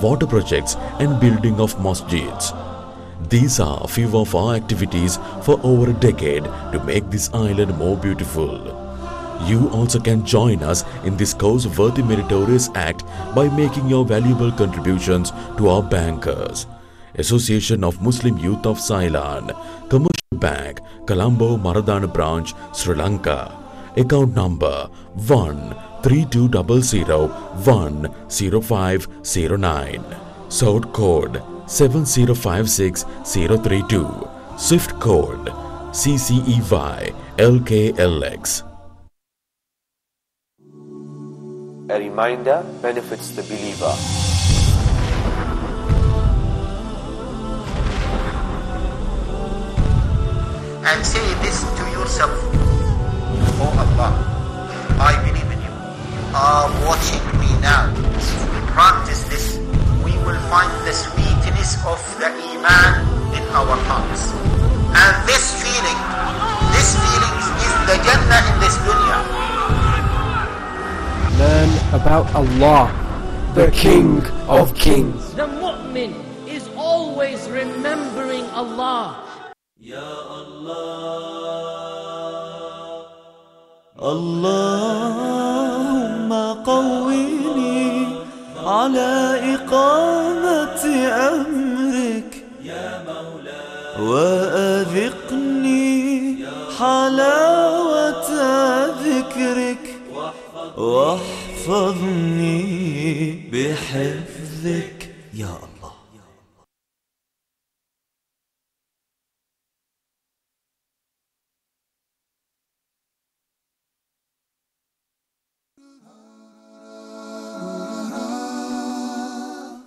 water projects and building of masjids. These are a few of our activities for over a decade to make this island more beautiful. You also can join us in this cause-worthy meritorious act by making your valuable contributions to our bankers. Association of Muslim Youth of Ceylon, Commercial Bank, Colombo Maradana Branch, Sri Lanka. Account number 13200100509. Sort code 7056032. Swift code CCEY LKLX. A reminder benefits the believer. And say this to yourself: Oh Allah, I believe in you. You are watching me now. If we practice this, we will find the sweetness of the Iman in our hearts. And this feeling is the Jannah in this dunya. Learn about Allah, the King of Kings. The mu'min is always remembering Allah. Ya Allah, Allahumma qawwini ala iqamati amrik ya Mawla wa adhiqni halawata dhikrik واحفظني بحفظك يا الله.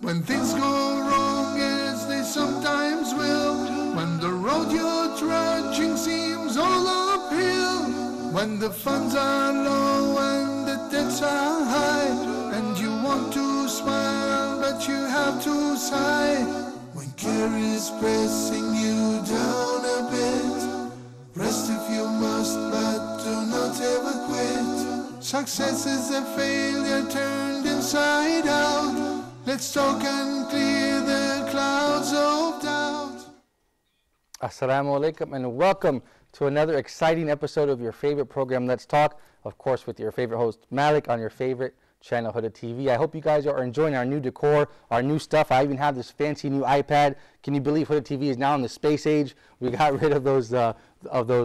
When things go wrong, as they sometimes will, when the road you're trudging seems all uphill, when the funds are low and the debts are high, and you want to smile but you have to sigh, when care is pressing you down a bit, rest if you must, but do not ever quit. Success is a failure turned inside out. Let's talk and clear the clouds of doubt. Assalamu alaikum and welcome to another exciting episode of your favorite program, Let's Talk, of course with your favorite host Malik on your favorite channel, Huda TV. I hope you guys are enjoying our new decor, our new stuff. I even have this fancy new iPad. Can you believe Huda TV is now in the space age? We got rid of those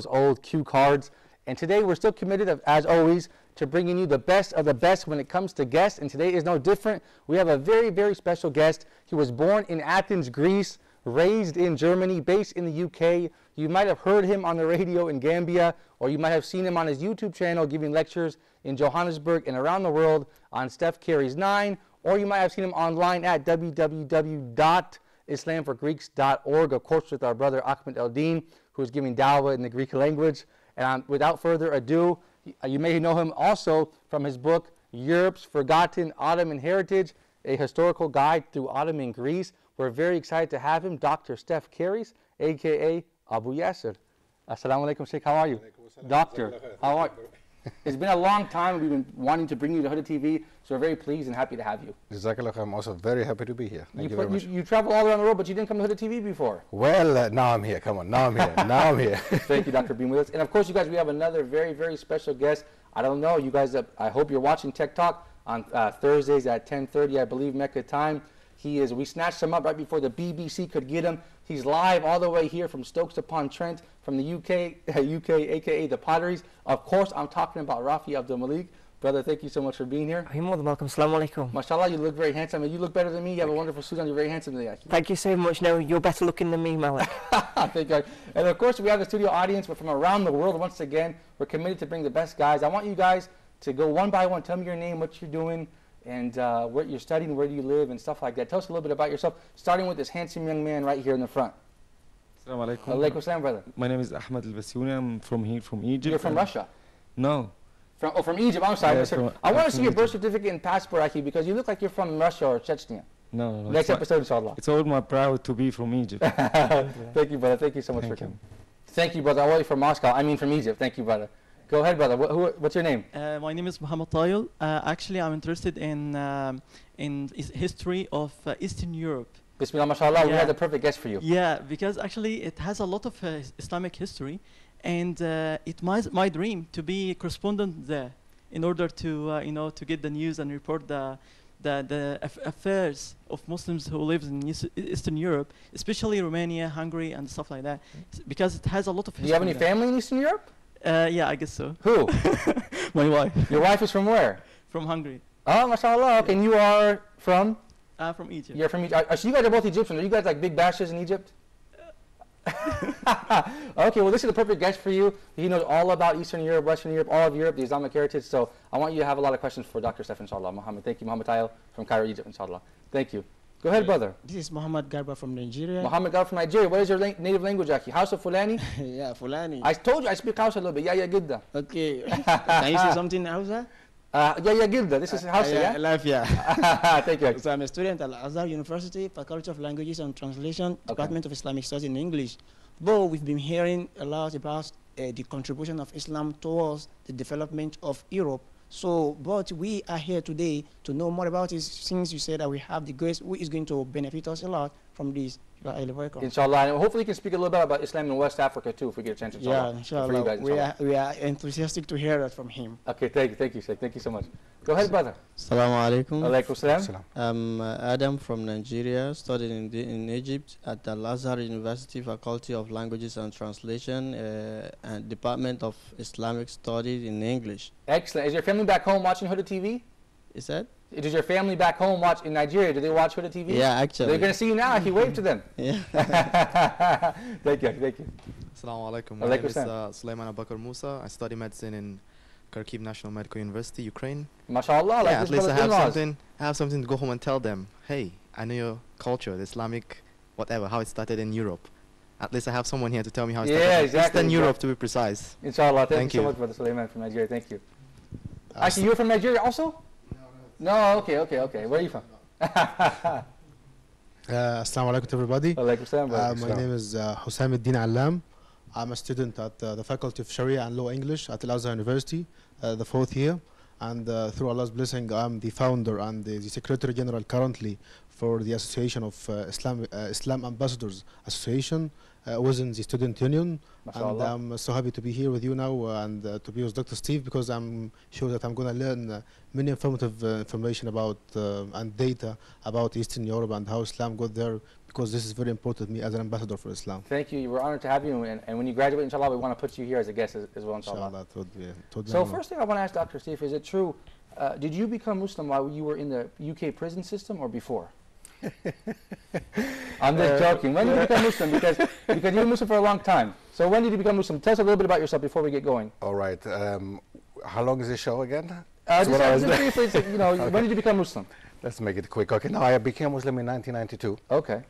old cue cards. And today we're still committed, as always, to bringing you the best of the best when it comes to guests. And today is no different. We have a very, very special guest. He was born in Athens, Greece, raised in Germany, based in the UK. You might have heard him on the radio in Gambia, or you might have seen him on his YouTube channel giving lectures in Johannesburg and around the world on Stef Carries 9, or you might have seen him online at www.islamforgreeks.org, of course with our brother Ahmed Eldin, who is giving dawah in the Greek language. And without further ado, you may know him also from his book, Europe's Forgotten Ottoman Heritage, a historical guide through Ottoman Greece. We're very excited to have him, Dr. Stef Carries, a.k.a. Abu Yasser. Assalamu alaikum, Sheikh. How are you? Doctor, how are you? It's been a long time. We've been wanting to bring you to Huda TV, so we're very pleased and happy to have you. Jazakallah, I'm also very happy to be here. Thank you very much. You travel all around the world, but you didn't come to Huda TV before. Well, now I'm here. Come on, now I'm here. Now I'm here. Thank you, Doctor, for being with us. And of course, you guys, we have another very, very special guest. I don't know, you guys, I hope you're watching Tech Talk on Thursdays at 10:30, I believe, Mecca time. We snatched him up right before the BBC could get him. He's live all the way here from Stokes-upon-Trent, from the UK, aka the Potteries. Of course, I'm talking about Rafi Abdul Malik. Brother, thank you so much for being here. You're more than welcome. Assalamu alaikum. MashaAllah, you look very handsome. And you look better than me. You have a wonderful suit on. You're very handsome today. Thank you so much. No, you're better looking than me, Malik. Thank God. And of course, we have the studio audience, but from around the world. Once again, we're committed to bring the best guys. I want you guys to go one by one. Tell me your name, what you're doing, and what you're studying, where do you live, and stuff like that. Tell us a little bit about yourself, starting with this handsome young man right here in the front. Assalamu alaikum. Alaikum salam, brother. My name is Ahmed Al-Basuni. I'm from Egypt. You're from Russia? No. From Egypt, I'm sorry. Yeah, I want to see your birth certificate and passport, actually, because you look like you're from Russia or Chechnya. No. Next episode, inshallah. It's all my proud to be from Egypt. Thank you, brother. Thank you so much for coming. Thank you, brother. I'm from Moscow. I mean from Egypt. Thank you, brother. Go ahead, brother. What's your name? My name is Muhammad Tayil. Actually, I'm interested in history of Eastern Europe. Bismillah, mashallah, we had the perfect guest for you. Yeah, because actually it has a lot of Islamic history, and it my dream to be correspondent there in order to to get the news and report the affairs of Muslims who live in Eastern Europe, especially Romania, Hungary, and stuff like that, because it has a lot of history. Do you have any family in Eastern Europe? Yeah, I guess so. Who? My wife. Your wife is from where? From Hungary. Oh, mashallah. Okay, and you are from? From Egypt. You're from Egypt. So you guys are both Egyptians. Are you guys like big bashes in Egypt? Okay, well, this is the perfect guest for you. He knows all about Eastern Europe, Western Europe, all of Europe, the Islamic heritage. So I want you to have a lot of questions for Dr. Stef, inshallah. Muhammad, thank you. Muhammad Tayil from Cairo, Egypt, inshallah. Thank you. Go ahead, brother. This is Muhammad Garba from Nigeria. Muhammad Garba from Nigeria. What is your native language, Aki? House of Fulani? Yeah, Fulani. I told you I speak Hausa a little bit. Yeah, Gidda. Okay. Can you say something in Hausa? Yeah, Gilda. This is Hausa, yeah? Life, yeah. Thank you. So I'm a student at Al-Azhar University, Faculty of Languages and Translation, Department of Islamic Studies in English. Though we've been hearing a lot about the contribution of Islam towards the development of Europe. So, but we are here today to know more about it, since you said that we have the grace who is going to benefit us a lot from this. Inshallah, and hopefully you can speak a little bit about Islam in West Africa too, if we get a chance. Inshallah. Yeah, inshallah. We are enthusiastic to hear that from him. Okay, thank you, Sheikh. Thank you so much. Go ahead, brother. Assalamu alaikum. Alaikum salam. I'm Adam from Nigeria, studied in Egypt at the Al-Azhar University, Faculty of Languages and Translation, and Department of Islamic Studies in English. Excellent. Is your family back home watching Huda TV? Is that? Does your family back home watch in Nigeria? Do they watch Huda TV? Yeah, actually. They're going to see you now if you wave to them. Yeah. Thank you. Assalamu alaikum. My name is Sulaiman Abakar Musa. I study medicine in Kharkiv National Medical University, Ukraine. MashaAllah, like at least I have something to go home and tell them, hey, I know your culture, the Islamic whatever, how it started in Europe. At least I have someone here to tell me how it started. Yeah, exactly. Eastern Europe, to be precise. Inshallah. Thank you so much, Brother Sulaiman from Nigeria. Thank you. Actually, you're from Nigeria also? No, okay. Where are you from? Assalamu alaikum to everybody. My name is Hussam Eddin Allam. I'm a student at the Faculty of Sharia and Law English at Al-Azhar University, the 4th year. And through Allah's blessing, I'm the founder and the Secretary General currently for the Association of Islam Ambassadors Association within the Student Union. And I'm so happy to be here with you now and to be with Dr. Steve, because I'm sure that I'm going to learn many informative information about and data about Eastern Europe and how Islam got there, because this is very important to me as an ambassador for Islam. Thank you. We're honored to have you. And when you graduate, inshallah, we want to put you here as a guest as well, inshallah. So first thing I want to ask Dr. Steve, is it true, did you become Muslim while you were in the UK prison system or before? I'm just joking. When did you become Muslim? Because you were Muslim for a long time. So when did you become Muslim? Tell us a little bit about yourself before we get going. All right. How long is this show again? Just briefly, when did you become Muslim? Let's make it quick. Okay, now I became Muslim in 1992.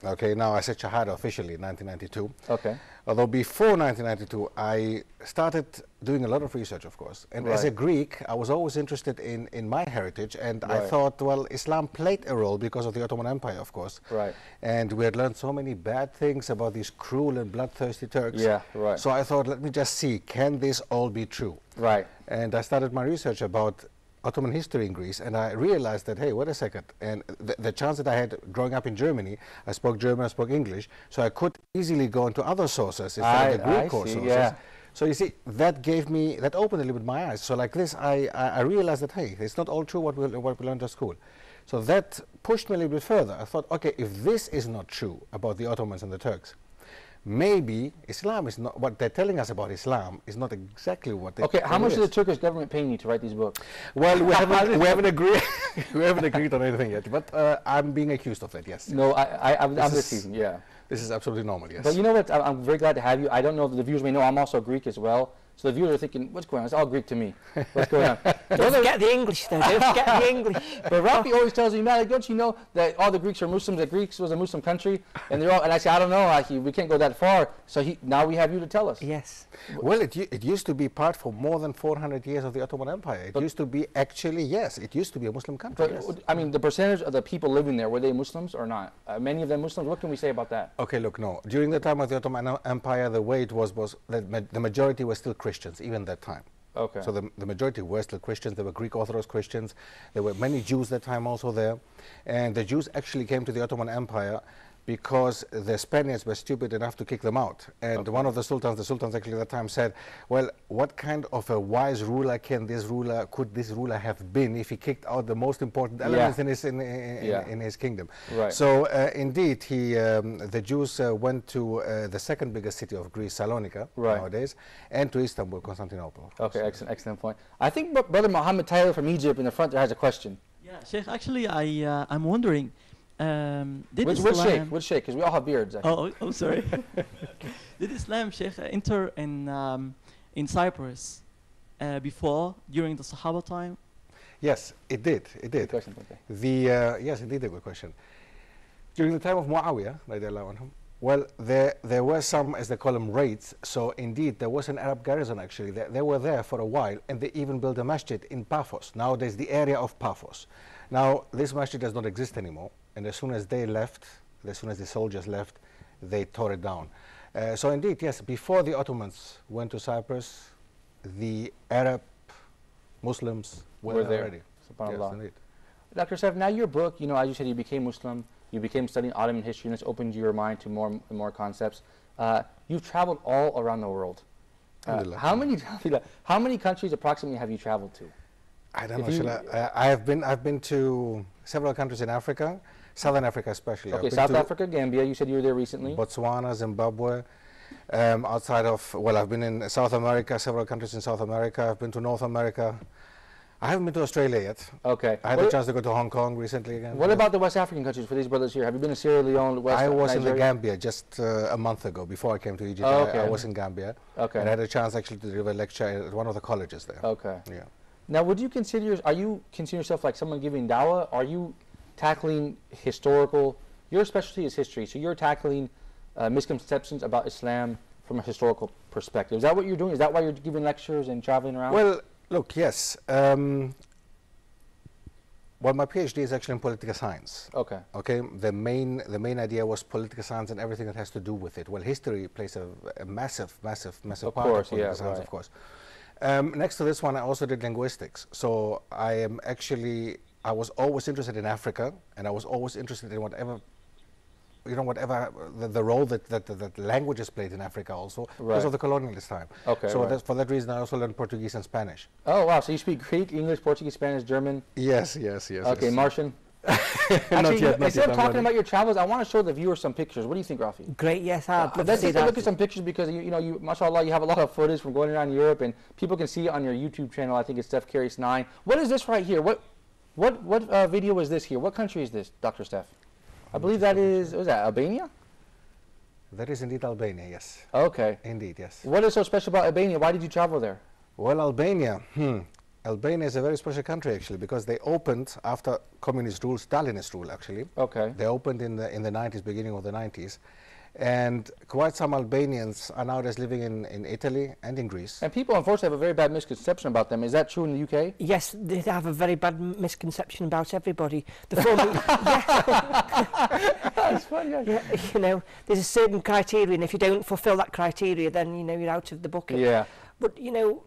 Okay, now I said Shahada officially in 1992. Okay. Although before 1992, I started doing a lot of research, of course. And as a Greek, I was always interested in my heritage. And I thought, well, Islam played a role because of the Ottoman Empire, of course. Right. And we had learned so many bad things about these cruel and bloodthirsty Turks. Yeah, right. So I thought, let me just see, can this all be true? Right. And I started my research about Ottoman history in Greece, and I realized that, hey, wait a second, and the chance that I had growing up in Germany, I spoke German, I spoke English, so I could easily go into other sources instead of the Greek core sources. Yeah. So you see, that opened a little bit my eyes. So like this, I realized that, hey, it's not all true what we learned at school. So that pushed me a little bit further. I thought, okay, if this is not true about the Ottomans and the Turks, maybe Islam is not, what they're telling us about Islam is not exactly what they Okay, how much is the Turkish government paying you to write these books? Well, we haven't agreed we haven't agreed on anything yet, but I'm being accused of that, yes. No, I'm just teasing, yeah. This is absolutely normal, yes. But you know what, I'm very glad to have you. I don't know if the viewers may know I'm also Greek as well. So the viewers are thinking, what's going on? It's all Greek to me. What's going on? Don't forget the English though, don't forget the English. But Rafi always tells me, Malik, don't you know that all the Greeks are Muslims, that Greece was a Muslim country? And they're all, and I say, I don't know, we can't go that far. So now we have you to tell us. Yes. Well, it used to be part for more than 400 years of the Ottoman Empire. It used to be actually, yes, it used to be a Muslim country. But, yes. I mean, the percentage of the people living there, were they Muslims or not? Many of them Muslims? What can we say about that? Okay, look, no. During the time of the Ottoman Empire, the way it was that the majority were still Christians, even that time. Okay. So the majority were still Christians. There were Greek Orthodox Christians. There were many Jews that time also there. And the Jews actually came to the Ottoman Empire because the Spaniards were stupid enough to kick them out. And one of the sultans actually at that time said, well, what kind of a wise ruler could this ruler have been if he kicked out the most important elements in his kingdom? Right. So indeed, the Jews went to the second biggest city of Greece, Salonika, nowadays, and to Istanbul, Constantinople. Okay, excellent point. I think Brother Mohammed Tyler from Egypt in the front there has a question. Yeah, Sheikh, actually, I'm wondering, Which sheikh? Which sheikh? Because we all have beards. Actually. Oh, sorry. Did Islam, Sheikh, enter in Cyprus before, during the Sahaba time? Yes, it did. It did. Good question, okay. Yes, indeed, a good question. During the time of Muawiyah, well, there were some, as they call them, raids. So indeed, there was an Arab garrison actually. They were there for a while, and they even built a masjid in Paphos. Nowadays, the area of Paphos. Now, this masjid does not exist anymore. And as soon as they left, as soon as the soldiers left, they tore it down. So indeed, yes, before the Ottomans went to Cyprus, the Arab Muslims were there already. SubhanAllah. Yes, indeed. Dr. Stef, now your book, you know, as you said, you became Muslim, you became studying Ottoman history, and it's opened your mind to more and more concepts. You've traveled all around the world. How many countries approximately have you traveled to? I don't know. I've been to several countries in Africa, Southern Africa especially. Okay, South Africa, Gambia. You said you were there recently. Botswana, Zimbabwe. Outside of, well, I've been in South America, several countries in South America. I've been to North America. I haven't been to Australia yet. Okay. I had the chance to go to Hong Kong recently again. What about the West African countries for these brothers here? Have you been to Sierra Leone, West I was Nigeria? in the Gambia just a month ago, before I came to Egypt. Oh, okay. I was in Gambia. Okay. And I had a chance actually to deliver a lecture at one of the colleges there. Okay. Yeah. Now, are you consider yourself like someone giving dawah? Are you tackling historical, your specialty is history, so you're tackling misconceptions about Islam from a historical perspective. Is that what you're doing? Is that why you're giving lectures and traveling around? Well, look, yes. Well, my PhD is actually in political science. Okay. Okay. The main idea was political science and everything that has to do with it. Well, history plays a massive part of political science, of course. Next to this one, I also did linguistics. So I was always interested in Africa, and I was always interested in whatever the role that languages played in Africa also, because of the colonialist time. Okay. So for that reason, I also learned Portuguese and Spanish. Oh, wow. So you speak Greek, English, Portuguese, Spanish, German? Yes. Okay, Martian? Not yet. Instead of talking about your travels, I want to show the viewers some pictures. What do you think, Rafi? Great, yes, I'd love Let's to see take a look that. at some pictures because, you mashallah, you have a lot of footage from going around Europe, and people can see it on your YouTube channel. I think it's Stef Carries 9. What is this right here? What video is this here? What country is this, Dr. Stef? I believe that is that Albania? That is indeed Albania, yes. Okay. Indeed, yes. What is so special about Albania? Why did you travel there? Well, Albania is a very special country actually, because they opened after communist rule, Stalinist rule actually. Okay. They opened in the 90s, beginning of the 90s. And quite some Albanians are nowadays living in Italy and in Greece. And people, unfortunately, have a very bad misconception about them. Is that true in the UK? Yes, they have a very bad misconception about everybody. The former, That's fun, yeah. There's a certain criteria, and if you don't fulfil that criteria, then you're out of the bucket. Yeah. But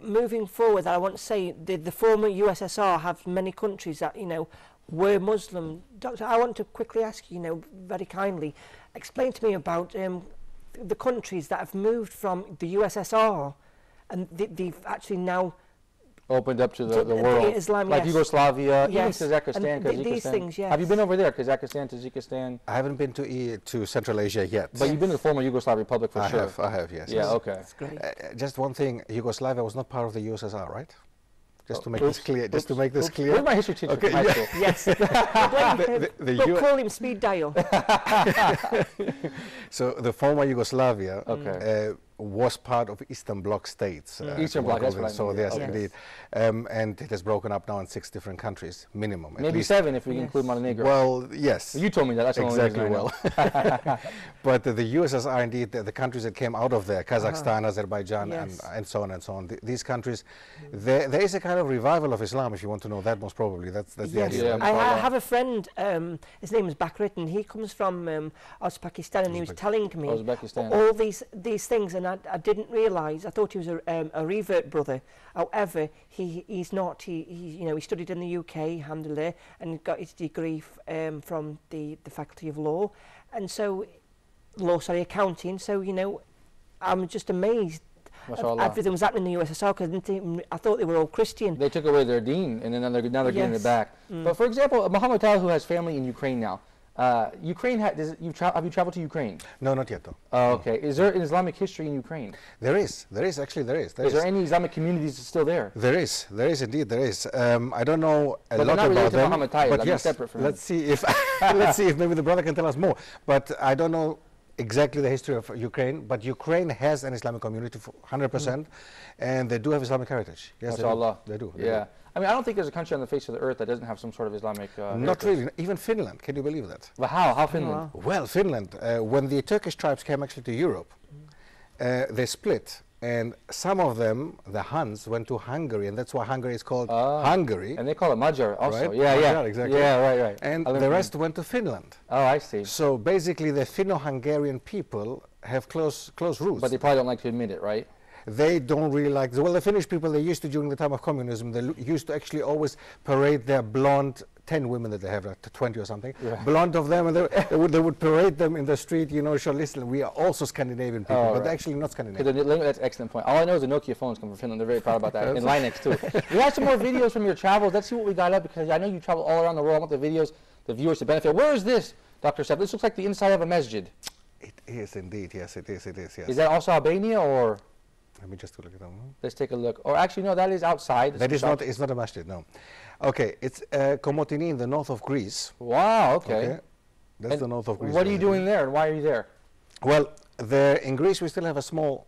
moving forward, I want to say the former USSR have many countries that were Muslim. Doctor, I want to quickly ask you, very kindly, explain to me about the countries that have moved from the USSR and they've actually now opened up to the world, Islam, like yes. Yugoslavia, yes. even Kazakhstan, and these things, yes. Have you been over there, Kazakhstan, Tajikistan? I haven't been to Central Asia yet. But you've been to the former Yugoslav Republic for sure. I have, yes. Yeah, okay. That's great. Just one thing, Yugoslavia was not part of the USSR, right? Just to make this clear. Just to make this clear. Where's my history teacher? Okay, from high school? Yes. But call him speed dial. So the former Yugoslavia was part of Eastern Bloc states. Eastern Bloc, that's right. So yes, indeed. And it has broken up now in 6 different countries, minimum. Maybe 7 if we include Montenegro. Well, yes. You told me that. That's exactly well. But the USSR, indeed, the countries that came out of there, Kazakhstan, Azerbaijan, and so on and so on. These countries, there is a kind of revival of Islam, if you want to know that, most probably. That's the idea. I have a friend, his name is Bakrit, and he comes from Uzbekistan, and he was telling me all these things, and I didn't realise. I thought he was a revert brother. However, he's not. He studied in the UK, alhamdulillah, and got his degree from the Faculty of Law, and so accounting. So I'm just amazed. Everything was happening in the USSR because I thought they were all Christian. They took away their deen, and then now they're getting it back. But for example, Muhammad Tal, who has family in Ukraine now, Ukraine have you traveled to Ukraine? No, not yet though. Oh, okay. Is there an Islamic history in Ukraine? There is actually. Is there any Islamic communities still there? There is indeed. I don't know a lot not about them, Muhammad Tal, but yes, separate from let's see if maybe the brother can tell us more. But I don't know exactly the history of Ukraine, but Ukraine has an Islamic community for 100%, and they do have Islamic heritage. Yes, they do. Yeah. I mean, I don't think there's a country on the face of the earth that doesn't have some sort of Islamic Not really. Even Finland. Can you believe that? But how? How Finland? Well, Finland, when the Turkish tribes came actually to Europe, they split. And some of them, the Huns, went to Hungary, and that's why Hungary is called Hungary. And they call it Magyar also. Right? Yeah, Magyar, exactly. Yeah, right. And the rest went to Finland. Oh, I see. So basically, the Finno-Hungarian people have close roots. But they probably don't like to admit it, right? They don't really like, well, the Finnish people, they used to, during the time of communism, they used to actually always parade their blonde 10 women that they have, like 20 or something, blonde of them, and they would parade them in the street, show, listen, we are also Scandinavian people, but they're actually not Scandinavian. That's an excellent point. All I know is the Nokia phones come from Finland. They're very proud about that, and Linux too. We have some more videos from your travels. Let's see what we got up, because I know you travel all around the world. I want the videos, the viewers to benefit. Where is this, Dr. Stef? This looks like the inside of a masjid. It is indeed, yes, it is, yes. Is that also Albania, or? Let me just look at them. Let's take a look. Or actually, no, that is outside. That is not, it's not a masjid, no. Okay, it's Komotini in the north of Greece. Wow, okay. That's the north of Greece. What are you doing there, and why are you there? Well, in Greece we still have a small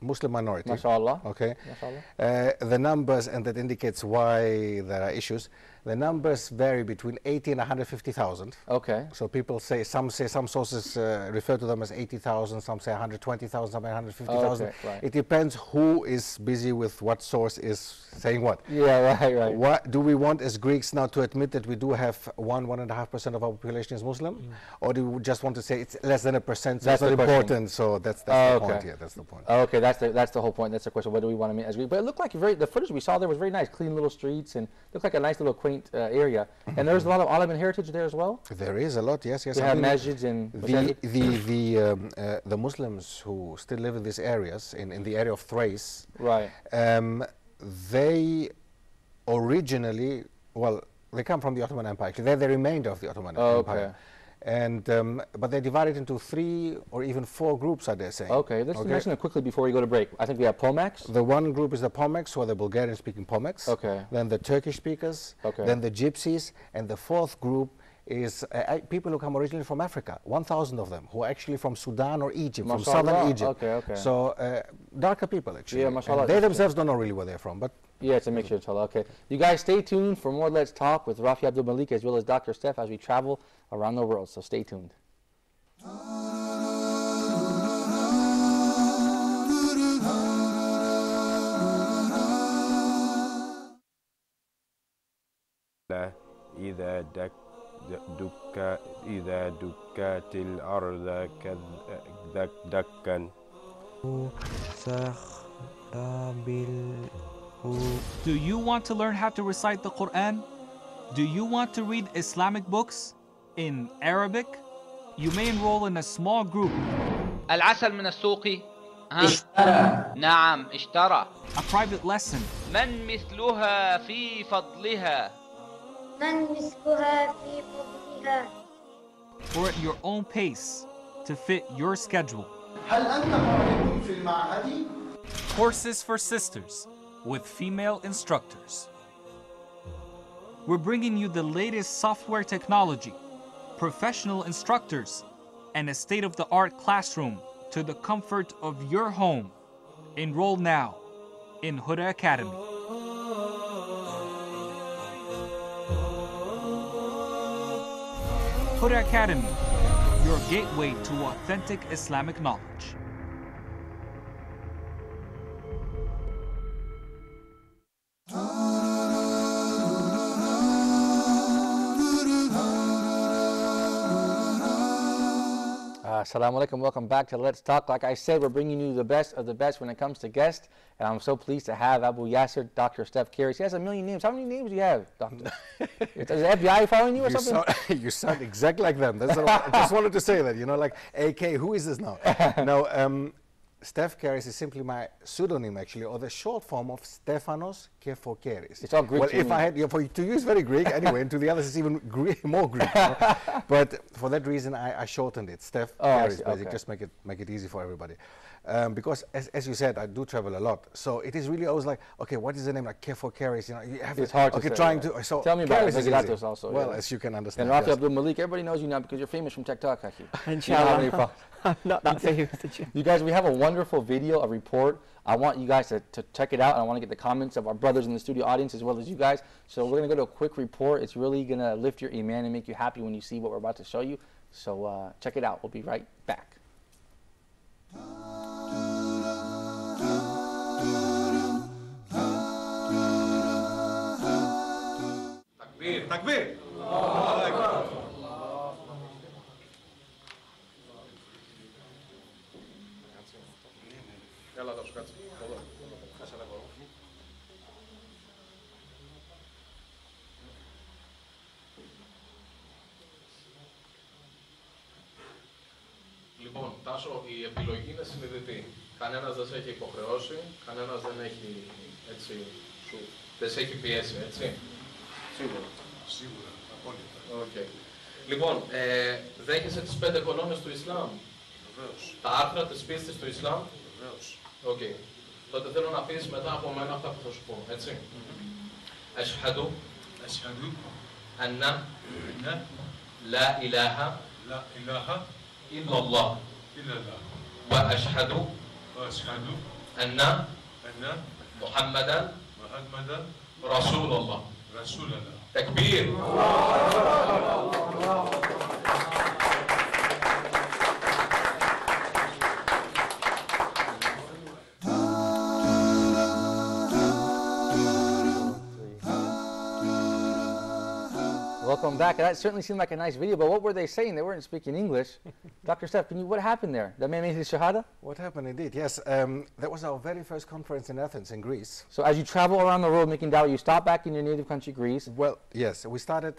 Muslim minority. MashaAllah. Okay. MashaAllah. The numbers, and that indicates why there are issues. The numbers vary between 80 and 150,000. Okay. So people say some sources refer to them as 80,000, some say 120,000, some 150,000. Okay, right. It depends who is busy with what source is saying what. Yeah, right. What do we want as Greeks now to admit that we do have 1.5% of our population is Muslim, or do we just want to say it's less than 1%? So that's not important. So that's the point. Yeah, that's the point. Okay, that's the whole point. That's the question. What do we want to mean as Greeks? But it looked like the footage we saw there was very nice, clean little streets, and looked like a nice little quaint area. And there's a lot of Ottoman heritage there as well. There is a lot, yes. We have masjids and the Muslims who still live in these areas, in the area of Thrace, right? They originally, well, they come from the Ottoman Empire. Actually, they're the remainder of the Ottoman Empire. Okay. And but they divided into 3 or even 4 groups, I dare say. Okay, let's mention them quickly before we go to break. I think we have Pomaks. The one group is the Pomaks, who are the Bulgarian-speaking Pomaks. Okay. Then the Turkish speakers. Okay. Then the Gypsies, and the 4th group is people who come originally from Africa. 1,000 of them who are actually from Sudan or Egypt, from southern Egypt. Okay. So darker people actually. Yeah, mashallah. And they themselves don't know really where they're from, but. Yeah, it's a mixture, inshallah. Okay. You guys stay tuned for more Let's Talk with Rafi Abdul Malik as well as Dr. Stef as we travel around the world. So stay tuned. إذا دكت الأرض دكا. Do you want to learn how to recite the Quran? Do you want to read Islamic books in Arabic? You may enroll in a small group. العسل من السوق اشترى. نعم اشترى. A private lesson. من مثلها في فضلها. من مثلها في فضلها. Or at your own pace to fit your schedule. هل أنت راغب في المعهد؟ Courses for sisters with female instructors. We're bringing you the latest software technology, professional instructors, and a state-of-the-art classroom to the comfort of your home. Enroll now in Huda Academy. Huda Academy, your gateway to authentic Islamic knowledge. Assalamu alaikum, welcome back to Let's Talk. Like I said, we're bringing you the best of the best when it comes to guests, and I'm so pleased to have Abu Yasser, Dr. Stef Karis. He has a million names. How many names do you have, Doctor? Is the FBI following you or something? You sound exactly like them. That's what I just wanted to say that, you know, like, AK, who is this now? No, Stef Karis is simply my pseudonym, actually, or the short form of Stefanos Kefokeris. It's all Greek. Well, if I had, to you it's very Greek anyway, and to the others it's even more Greek. You know? But for that reason, I shortened it, Stef Karis, basically, okay. just make it easy for everybody. Because as you said, I do travel a lot, so it is really always like, okay, what is the name, like Kefokeris? You know, you have it's hard to say. Trying to. So tell me about Karis Evangelatos also. Well, yeah. as you can understand. And Rafi yes. Abdul Malik, everybody knows you now because you're famous from TikTok, actually. Inshallah. I'm not that famous. You guys, we have a wonderful video, a report. I want you guys to check it out, and I want to get the comments of our brothers in the studio audience as well as you guys. So we're going to go to a quick report. It's really going to lift your iman and make you happy when you see what we're about to show you. So check it out. We'll be right back. Takbir, takbir. Έλα, θα σου κάτσε. Εδώ. Κάσε ένα κορό. Λοιπόν, Τάσο, η επιλογή είναι συνειδητή. Κανένας δεν σε έχει υποχρεώσει, κανένας δεν έχει, έτσι, δεν σε έχει πιέσει, έτσι. Σίγουρα. Σίγουρα, απόλυτα. Okay. Λοιπόν, δέχεσαι τις 5 κολόνες του Ισλάμ. Βεβαίως. Τα άρθρα της πίστης του Ισλάμ. Βεβαίως. Οκ. Τότε θέλω να πεις μετά από μένα αυτά που θα σου πω, έτσι. Ashhadu. Ashhadu. Anna. La ilaha. La ilaha. Illallah. Illallah. Wa ashhadu. Wa ashhadu. Anna. Anna. Muhammadan. Muhammadan. Rasulullah. Rasulullah. Takbir. Welcome back. That certainly seemed like a nice video, but what were they saying? They weren't speaking English. Dr. Stef, what happened there? The man made his shahada? What happened indeed, yes. That was our very first conference in Athens, in Greece. So as you travel around the world making dawah, you stop back in your native country, Greece? Well, yes. We started,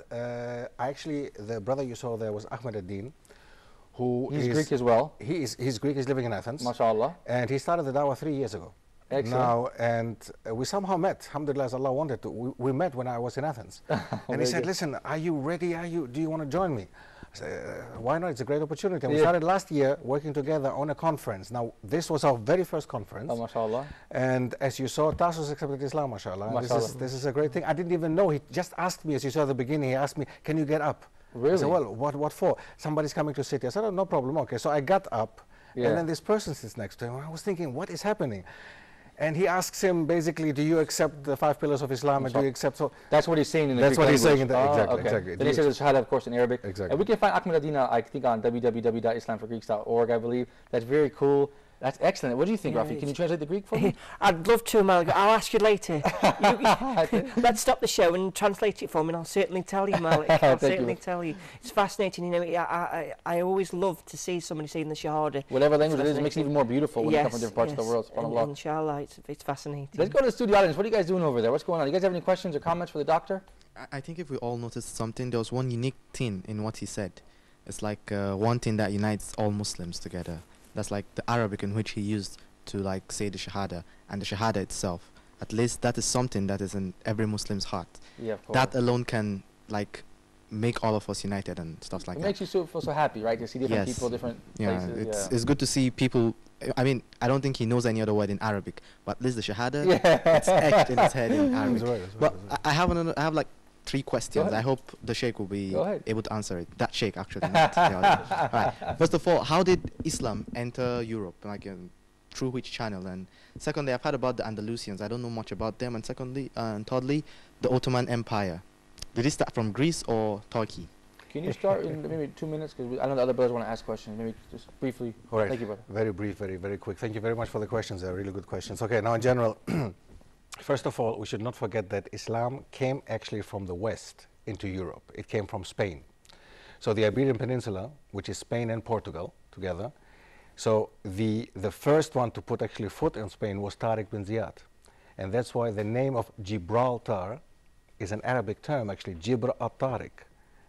actually, the brother you saw there was Ahmed ad-Din, who He's Greek as well. He's Greek, he's living in Athens. MashaAllah. And he started the dawah 3 years ago. Excellent. Now, and we somehow met, alhamdulillah, as Allah wanted to. We met when I was in Athens. And he said, listen, are you ready? Do you want to join me? I said, why not? It's a great opportunity. And we started last year working together on a conference. Now, this was our very first conference. Oh, mashallah. And as you saw, Tassos accepted Islam, mashallah. This is a great thing. I didn't even know. He just asked me, as you saw at the beginning, he asked me, can you get up? Really? I said, well, what for? Somebody's coming to sit here. I said, oh, no problem. Okay, so I got up. And then this person sits next to him. I was thinking, what is happening? And he asks him basically, do you accept the 5 pillars of Islam? And do you accept? So that's what he's saying in the Greek language. That's what he's saying in the, exactly. Then he says the shahada, of course, in Arabic. Exactly. And we can find Ahmed Adina, I think, on www.islamforgreeks.org, I believe. That's very cool. That's excellent. What do you think, Rafi? Can you translate the Greek for me? I'd love to, Malik. I'll ask you later. Let's stop the show and translate it for me, and I'll certainly tell you, Malik. I'll certainly tell you. It's fascinating. You know, I always love to see somebody saying the shahada. Whatever language it is, it makes it even more beautiful when you come from different parts of the world. And inshallah, it's fascinating. Let's go to the studio audience. What are you guys doing over there? What's going on? You guys have any questions or comments for the doctor? I think if we all noticed something, there was one unique thing in what he said. It's like one thing that unites all Muslims together. That's like the Arabic in which he used to like say the Shahada, and the Shahada itself. At least that is something that is in every Muslim's heart. Yeah, of course. That alone can like make all of us united and stuff like that. It makes you feel so happy, right? To see different people, different places. It's good to see people. I mean, I don't think he knows any other word in Arabic, but at least the Shahada, it's etched in his head in Arabic. But I have like 3 questions. I hope the Sheikh will be able to answer it. That Sheikh, actually. Not the other. Right. First of all, how did Islam enter Europe? Like, through which channel? And secondly, I've heard about the Andalusians. I don't know much about them. And secondly, and thirdly, the Ottoman Empire. Did it start from Greece or Turkey? Can you start in maybe 2 minutes? Because I know the other brothers want to ask questions. Maybe just briefly. All right. Thank you, brother. Very brief, very quick. Thank you very much for the questions. They're really good questions. Okay, now in general, first of all, we should not forget that Islam came actually from the West into Europe. It came from Spain. So the Iberian Peninsula, which is Spain and Portugal together. So the first one to put actually foot in Spain was Tariq bin Ziyad. And that's why the name of Gibraltar is an Arabic term, actually, Jibr al-Tariq.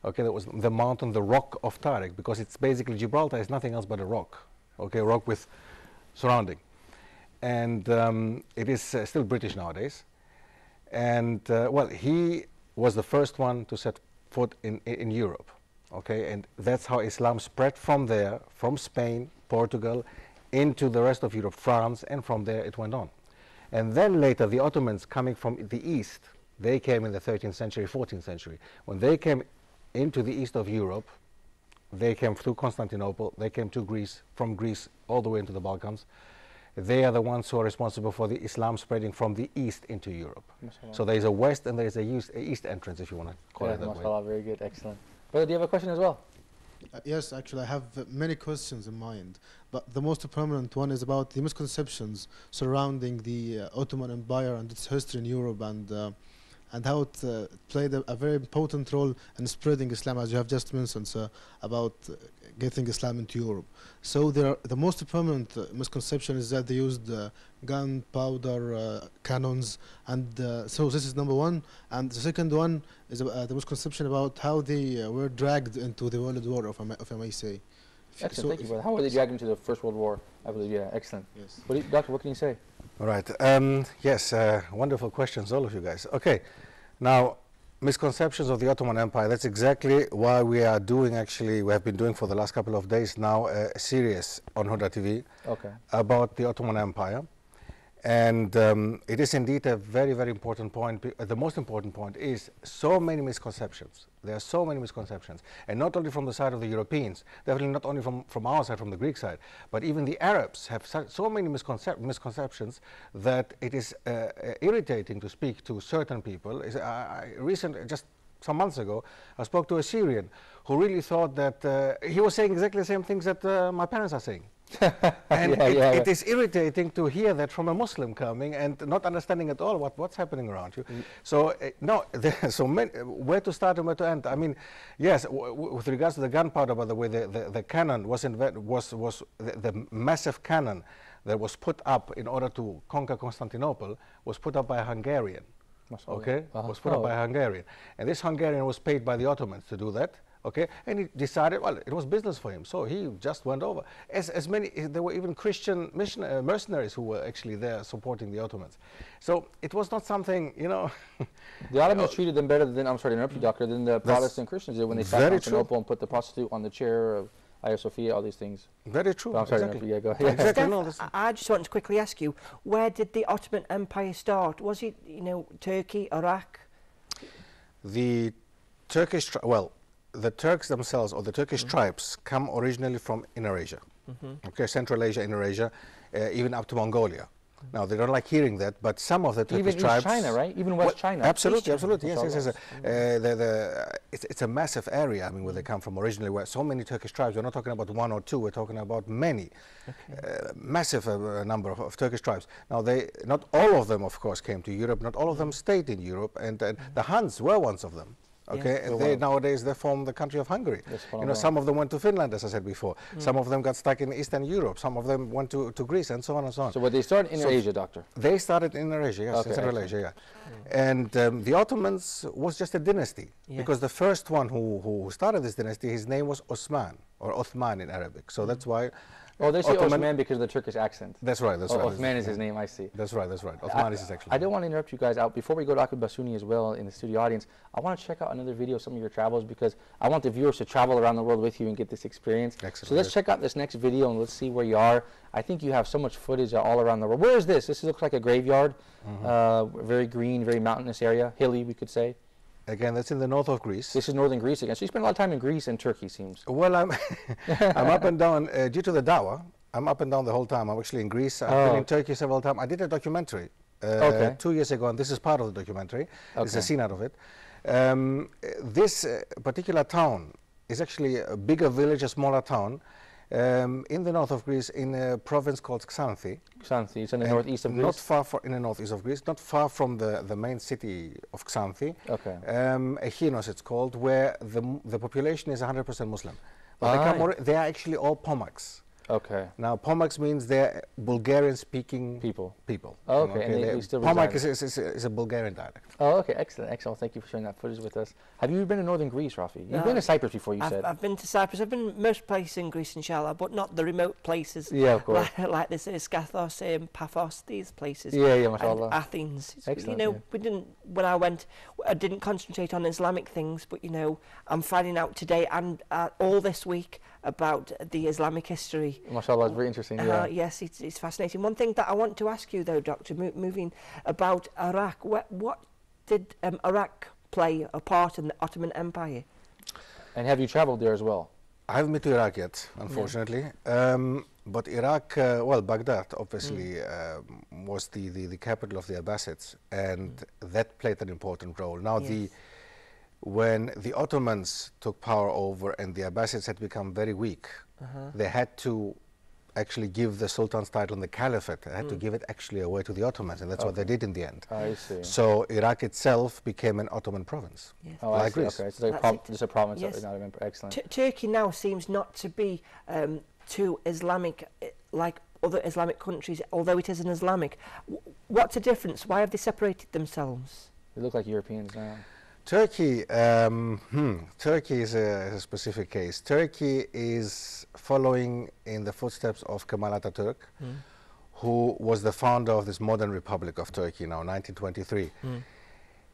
Okay, that was the mountain, the rock of Tariq, because it's basically, Gibraltar is nothing else but a rock. Okay, a rock with surrounding. And it is still British nowadays. And well, he was the first one to set foot in Europe. Okay, and that's how Islam spread from there, from Spain, Portugal, into the rest of Europe, France, and from there it went on. And then later, the Ottomans coming from the east, they came in the 13th century, 14th century. When they came into the east of Europe, they came through Constantinople, they came to Greece, from Greece all the way into the Balkans. They are the ones who are responsible for the Islam spreading from the east into Europe. Mashallah. So there is a west and there is a east entrance, if you want to call it that mashallah, way. very good, excellent. Brother, do you have a question as well? Yes, actually, I have many questions in mind, but the most prominent one is about the misconceptions surrounding the Ottoman Empire and its history in Europe, and how it played a very important role in spreading Islam, as you have just mentioned, about getting Islam into Europe. So the most prominent misconception is that they used gunpowder cannons, and so this is number one. And the second one is the misconception about how they were dragged into the World War, if I may say. Excellent, thank you, brother. How were they dragged into the First World War? I believe, yeah, excellent. Yes. Doctor, what can you say? All right. Yes, wonderful questions, all of you guys. Okay, now, misconceptions of the Ottoman Empire, that's exactly why we are doing, actually, we have been doing for the last couple of days now a series on Huda TV about the Ottoman Empire. And it is indeed a very, very important point. The most important point is so many misconceptions. There are so many misconceptions. And not only from the side of the Europeans, definitely not only from our side, from the Greek side, but even the Arabs have so many misconceptions that it is irritating to speak to certain people. Just some months ago, I spoke to a Syrian who really thought that he was saying exactly the same things that my parents are saying. And it is irritating to hear that from a Muslim coming and not understanding at all what's happening around you. So no, so where to start and where to end? I mean, yes, with regards to the gunpowder, by the way, the cannon was the massive cannon that was put up in order to conquer Constantinople was put up by a Hungarian. Okay, was put up by a Hungarian, and this Hungarian was paid by the Ottomans to do that. Okay, and he decided, well, it was business for him, so he just went over. There were even Christian mercenaries who were actually there supporting the Ottomans. So it was not something, you know. The Ottomans treated them better than, I'm sorry to interrupt you, Doctor, than the Protestant Christians did when they sacked Constantinople and put the prostitute on the chair of Hagia Sophia, all these things. Very true. But I'm sorry to interrupt you, yeah, go ahead. Stef, I just want to quickly ask you, where did the Ottoman Empire start? Was it, Turkey, Iraq? The Turkish, the Turks themselves, or the Turkish tribes, come originally from Inner Asia. Okay, Central Asia, Inner Asia, even up to Mongolia. Now, they don't like hearing that, but some of the Turkish tribes... Even East China, right? Even West China. Absolutely, absolutely, yes. It's a massive area, I mean, where they come from originally, where so many Turkish tribes, we're not talking about one or two, we're talking about many. Massive number of Turkish tribes. Now, not all of them, of course, came to Europe, not all of them stayed in Europe, and the Huns were one of them. Okay, and nowadays they form the country of Hungary. Some of them went to Finland, as I said before. Some of them got stuck in Eastern Europe. Some of them went to Greece, and so on and so on. So, they started in Inner Asia, Doctor? They started in Inner Asia, yes, in Central Asia, yeah. And the Ottomans was just a dynasty, because the first one who started this dynasty, his name was Osman, or Othman in Arabic. So that's why. Oh, they say Osman because of the Turkish accent. That's right, that's right. Othman is his name, I see. That's right, that's right. Othman is his actual name. I don't want to interrupt you guys out. Before we go to Akib Basuni as well in the studio audience, I want to check out another video of some of your travels, because I want the viewers to travel around the world with you and get this experience. Excellent. So let's check out this next video and let's see where you are. I think you have so much footage all around the world. Where is this? This looks like a graveyard. Very green, very mountainous area, hilly, we could say. Again, that's in the north of Greece. This is northern Greece again. So you spend a lot of time in Greece and Turkey, seems. Well, I'm up and down due to the dawah. I'm up and down the whole time. I'm actually in Greece. I've been in Turkey several times. I did a documentary 2 years ago, and this is part of the documentary. It's a scene out of it. This particular town is actually a bigger village, a smaller town, In the north of Greece, in a province called Xanthi. Xanthi, it's in the northeast of Greece? Not far in the northeast of Greece, not far from the main city of Xanthi. Okay. Echinos it's called, where the population is 100% Muslim. But they are actually all Pomaks. Okay. Now, Pomaks means they're Bulgarian-speaking people. Oh, okay. And they still Pomak is a Bulgarian dialect. Oh, okay. Excellent. Excellent. Thank you for sharing that footage with us. Have you been to northern Greece, Rafi? You've been to Cyprus before, you said. I've been to Cyprus. I've been most places in Greece, inshallah, but not the remote places. Yeah, of course. Like this, Skathos, Paphos, these places. Yeah, mashallah. And Athens. Excellent. You know, we didn't. When I went, I didn't concentrate on Islamic things, but you know, I'm finding out today and all this week about the Islamic history. MashaAllah, it's very interesting. Yeah. Yes, it's fascinating. One thing that I want to ask you, though, Doctor, moving about Iraq, what did Iraq play a part in the Ottoman Empire? And have you traveled there as well? I haven't been to Iraq yet, unfortunately. But Iraq, well, Baghdad, obviously, was the capital of the Abbasids, and that played an important role. Now, when the Ottomans took power over and the Abbasids had become very weak, they had to actually give the Sultan's title in the Caliphate. They had to give it actually away to the Ottomans, and that's what they did in the end. I see. So Iraq itself became an Ottoman province. Yes. Oh, like I see. Greece. Okay, so it's a province. Yes. Excellent. Turkey now seems not to be too Islamic like other Islamic countries, although it is an Islamic. What's the difference? Why have they separated themselves? They look like Europeans now. Turkey, Turkey is a specific case. Turkey is following in the footsteps of Kemal Atatürk, who was the founder of this modern Republic of Turkey now, 1923.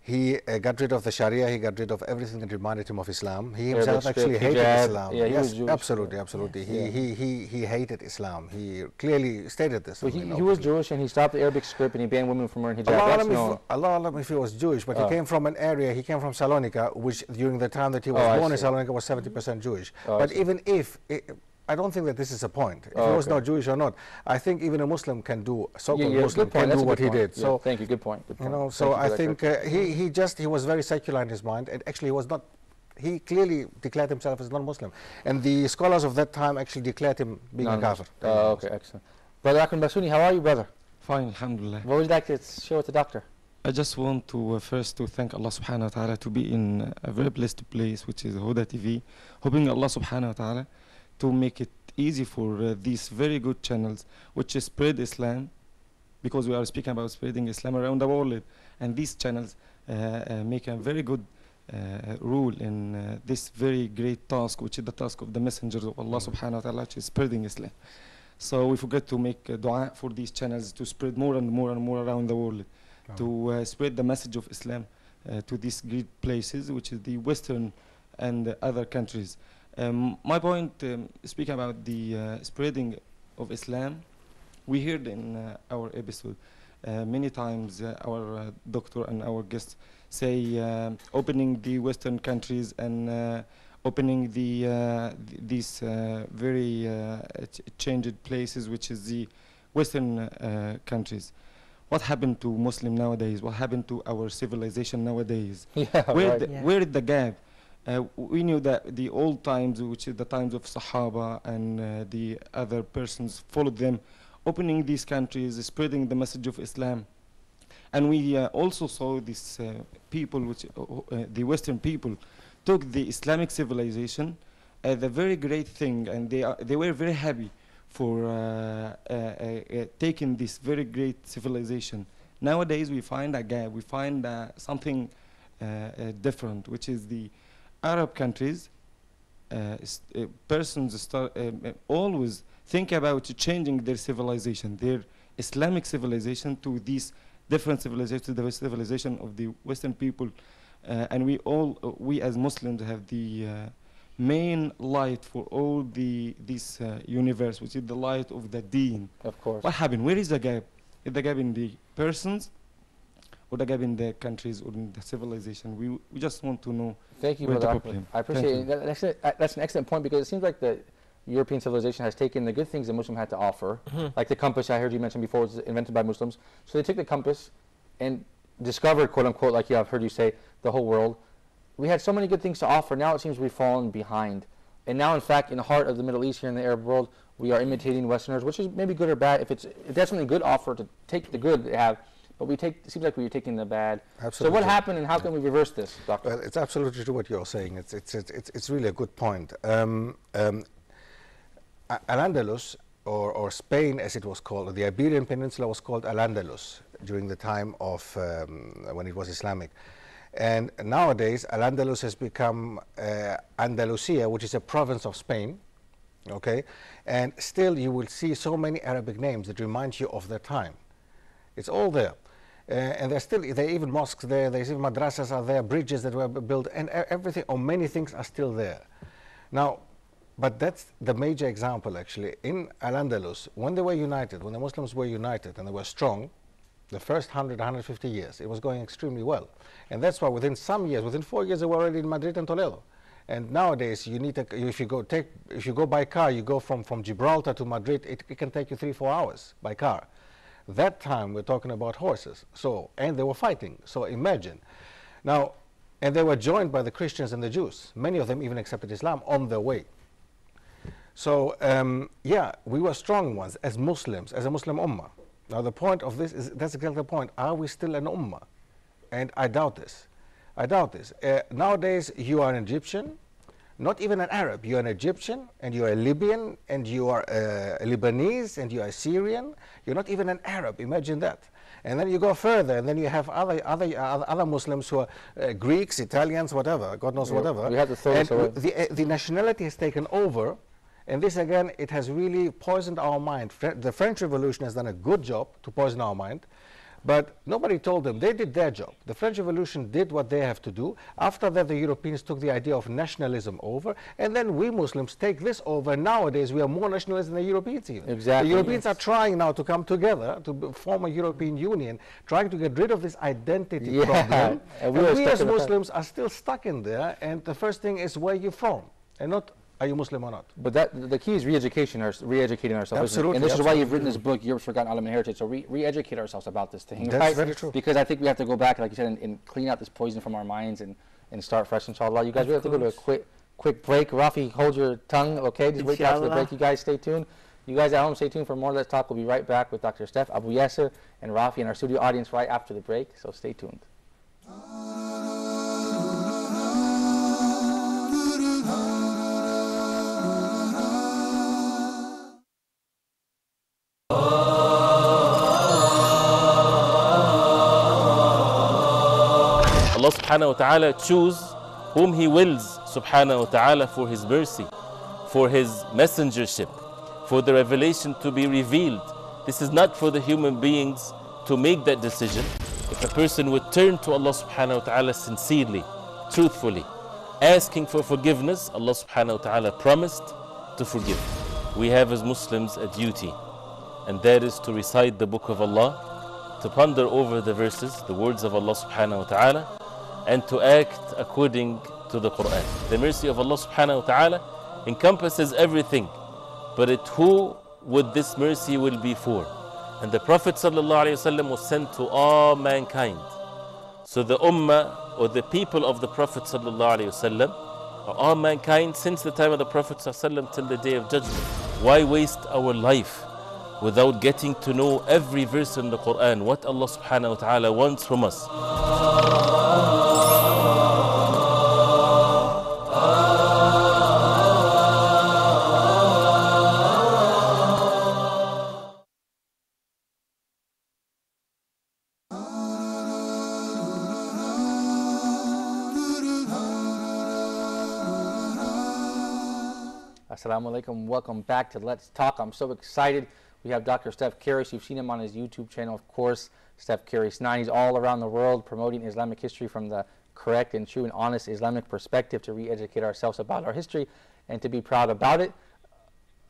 He got rid of the Sharia, he got rid of everything that reminded him of Islam. He himself actually hated Islam. Yeah, yes, he was absolutely, absolutely. He hated Islam. He clearly stated this. But he was Jewish, and he stopped the Arabic script, and he banned women from wearing hijab. Allah if he was Jewish, but he came from an area, he came from Salonika, which during the time that he was born in Salonika was 70% Jewish. But even if, I don't think that this is a point. If he was not Jewish or not, I think even a Muslim can do, so-called Muslim can do what he did. So thank you, good point. You know, so I think he was very secular in his mind, and actually he was not. He clearly declared himself as non-Muslim, and the scholars of that time actually declared him being a kafir. Okay, excellent. Brother Akram Basuni, how are you, brother? Fine, alhamdulillah. What would you like to share with the doctor? I just want to first to thank Allah subhanahu wa ta'ala to be in a very blessed place, which is Huda TV, hoping Allah subhanahu wa ta'ala to make it easy for these very good channels which spread Islam, because we are speaking about spreading Islam around the world, and these channels make a very good rule in this very great task, which is the task of the messengers of Allah subhanahu wa ta'ala, which is spreading Islam. So we forget to make dua for these channels to spread more and more and more around the world, to spread the message of Islam to these great places, which is the Western and other countries. My point, speaking about the spreading of Islam, we heard in our episode many times our doctor and our guests say opening the Western countries and opening these very changed places, which is the Western countries. What happened to Muslim nowadays? What happened to our civilization nowadays? Where is the gap? We knew that the old times, which is the times of Sahaba and the other persons followed them, opening these countries, spreading the message of Islam. And we also saw these people, which the Western people, took the Islamic civilization as a very great thing, and they were very happy for taking this very great civilization. Nowadays we find a gap, we find something different, which is the Arab countries, persons always think about changing their civilization, their Islamic civilization, to these different civilizations, to the civilization of the Western people. And we as Muslims have the main light for all this universe, which is the light of the deen. Of course. What happened? Where is the gap? Is the gap in the persons, or the gap in the countries, or in the civilization? We just want to know. Thank you, where Brother the Ahmed. problem. I appreciate it. That's an excellent point, because it seems like the European civilization has taken the good things that Muslim had to offer, like the compass I heard you mention before was invented by Muslims. So they took the compass and discovered, quote unquote, like I've heard you say, the whole world. We had so many good things to offer. Now it seems we've fallen behind And now, in fact, in the heart of the Middle East here in the Arab world, we are imitating Westerners, which is maybe good or bad. If it's definitely a good offer to take the good they have, but it seems like we're taking the bad. Absolutely. So what happened, and how can we reverse this, Doctor? Well, it's absolutely true what you're saying. It's really a good point. Al-Andalus, or Spain as it was called, or the Iberian Peninsula was called Al-Andalus during the time of when it was Islamic. And nowadays, Al-Andalus has become Andalusia, which is a province of Spain, okay? And still you will see so many Arabic names that remind you of their time. It's all there. And there are even mosques there, there's even madrasas are there, bridges that were built, and everything, or many things are still there. Now, but that's the major example, actually. In Al-Andalus, when they were united, when the Muslims were united and they were strong, the first 100, 150 years, it was going extremely well. And that's why within some years, within 4 years, they were already in Madrid and Toledo. And nowadays, you need if you go by car, you go from Gibraltar to Madrid, it can take you 3-4 hours by car. That time, we're talking about horses. So, and they were fighting. So imagine. Now, and they were joined by the Christians and the Jews. Many of them even accepted Islam on their way. So, yeah, we were strong ones as Muslims, as a Muslim ummah. Now, the point of this is, that's exactly the point. Are we still an ummah? And I doubt this. I doubt this. Nowadays, you are an Egyptian, not even an Arab. You are an Egyptian, and you are a Libyan, and you are a Lebanese, and you are a Syrian. You're not even an Arab. Imagine that. And then you go further, and then you have other Muslims who are Greeks, Italians, whatever, God knows whatever. We have to throw this away. The nationality has taken over, and this again, it has really poisoned our mind. The French Revolution has done a good job to poison our mind, but nobody told them. They did their job. The French Revolution did what they have to do. After that, the Europeans took the idea of nationalism over, and then we Muslims take this over. Nowadays, we are more nationalist than the Europeans even. Exactly. The Europeans are trying now to come together to form a European Union, trying to get rid of this identity problem. And we as Muslims are still stuck in there, and the first thing is where you're from, and not are you Muslim or not? But the key is re-educating ourselves. Absolutely. And this is why you've written this book, Europe's Forgotten Island Heritage. So re-educate ourselves about this thing. That's very true. Because I think we have to go back, like you said, and clean out this poison from our minds and start fresh, inshallah. You guys, we have to go to a quick break. Rafi, hold your tongue, okay? Just wait after the break. You guys stay tuned. You guys at home, stay tuned for more Let's Talk. We'll be right back with Dr. Stef, Abu Yasser, and Rafi and our studio audience right after the break. So stay tuned. Allah subhanahu wa ta'ala choose whom He wills subhanahu wa ta'ala for His mercy, for His messengership, for the revelation to be revealed. This is not for the human beings to make that decision. If a person would turn to Allah subhanahu wa ta'ala sincerely, truthfully, asking for forgiveness, Allah subhanahu wa ta'ala promised to forgive. We have as Muslims a duty, and that is to recite the book of Allah, to ponder over the verses, the words of Allah subhanahu wa ta'ala, and to act according to the Quran. The mercy of Allah subhanahu wa ta'ala encompasses everything, but who would this mercy will be for? And the Prophet sallallahu alaihi wasallam was sent to all mankind. So the ummah, or the people of the Prophet sallallahu alaihi wasallam, are all mankind since the time of the Prophet sallallahu alaihi wasallam till the day of judgment. Why waste our life without getting to know every verse in the Quran, what Allah subhanahu wa ta'ala wants from us? Assalamu alaikum. Welcome back to Let's Talk. I'm so excited. We have Dr. Stef Karis. You've seen him on his YouTube channel, of course, Stef Karis 9. He's all around the world promoting Islamic history from the correct and true and honest Islamic perspective to re-educate ourselves about our history and to be proud about it.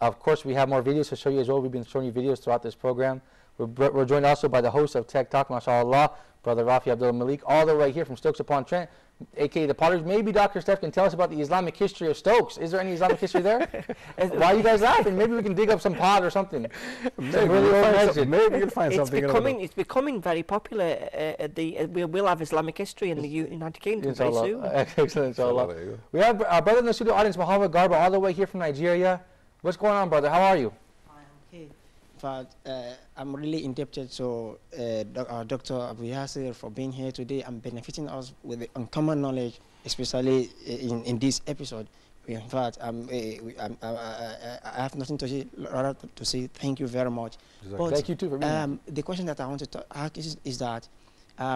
Of course, we have more videos to show you as well. We've been showing you videos throughout this program. We're joined also by the host of Tech Talk, mashallah, Brother Rafi Abdul Malik, all the way here from Stokes-upon-Trent. aka the Potters. Maybe Dr. Stef can tell us about the Islamic history of Stokes. Is there any Islamic history there? Why are you guys laughing? Maybe we can dig up some pot or something. Maybe you'll find something. It's becoming very popular. We will have Islamic history in the United Kingdom very soon. Excellent, inshallah. We have our brother in the studio audience, Muhammad Garba, all the way here from Nigeria. What's going on, brother? How are you? Okay. But I'm really indebted to Dr. Abu Yasir for being here today and benefiting us with the uncommon knowledge, especially in this episode. In fact, I have nothing to say, rather to say thank you very much. Exactly. But, thank you too for being here. The question that I wanted to ask is that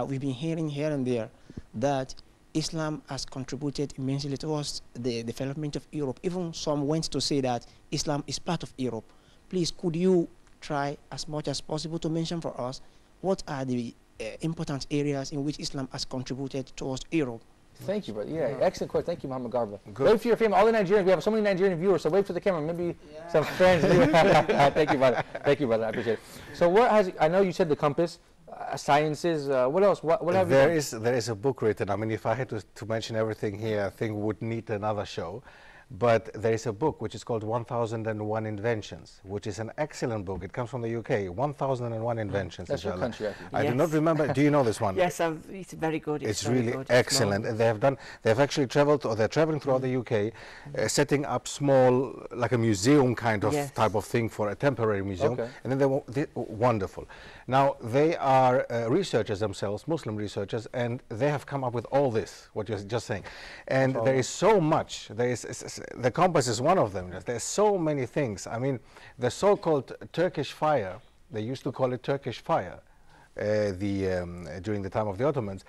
we've been hearing here and there that Islam has contributed immensely towards the development of Europe. Even some went to say that Islam is part of Europe. Please, could you try as much as possible to mention for us what are the important areas in which Islam has contributed towards Europe? Thank you, brother. Yeah, excellent question. Thank you, Muhammad Garba. Good. Wait for your family. All the Nigerians, we have so many Nigerian viewers, so wait for the camera. Maybe some friends. Thank you, brother. Thank you, brother. I appreciate it. So what has, I know you said the compass, sciences, what else? What have you done? There is a book written. I mean, if I had to mention everything here, I think we would need another show. But there is a book which is called 1001 Inventions, which is an excellent book. It comes from the UK, 1001 Inventions. That's your country, I think. I do not remember. Do you know this one? Yes, it's very good. It's really good. Excellent. And they've actually traveled, or they're traveling throughout the UK, setting up small, like a museum kind of type of thing for a temporary museum. Okay. And then they're wonderful. Now, they are researchers themselves, Muslim researchers, and they have come up with all this, what you're just saying. And there is so much. There is, the compass is one of them. There's so many things. I mean, the so-called Turkish fire, they used to call it Turkish fire during the time of the Ottomans.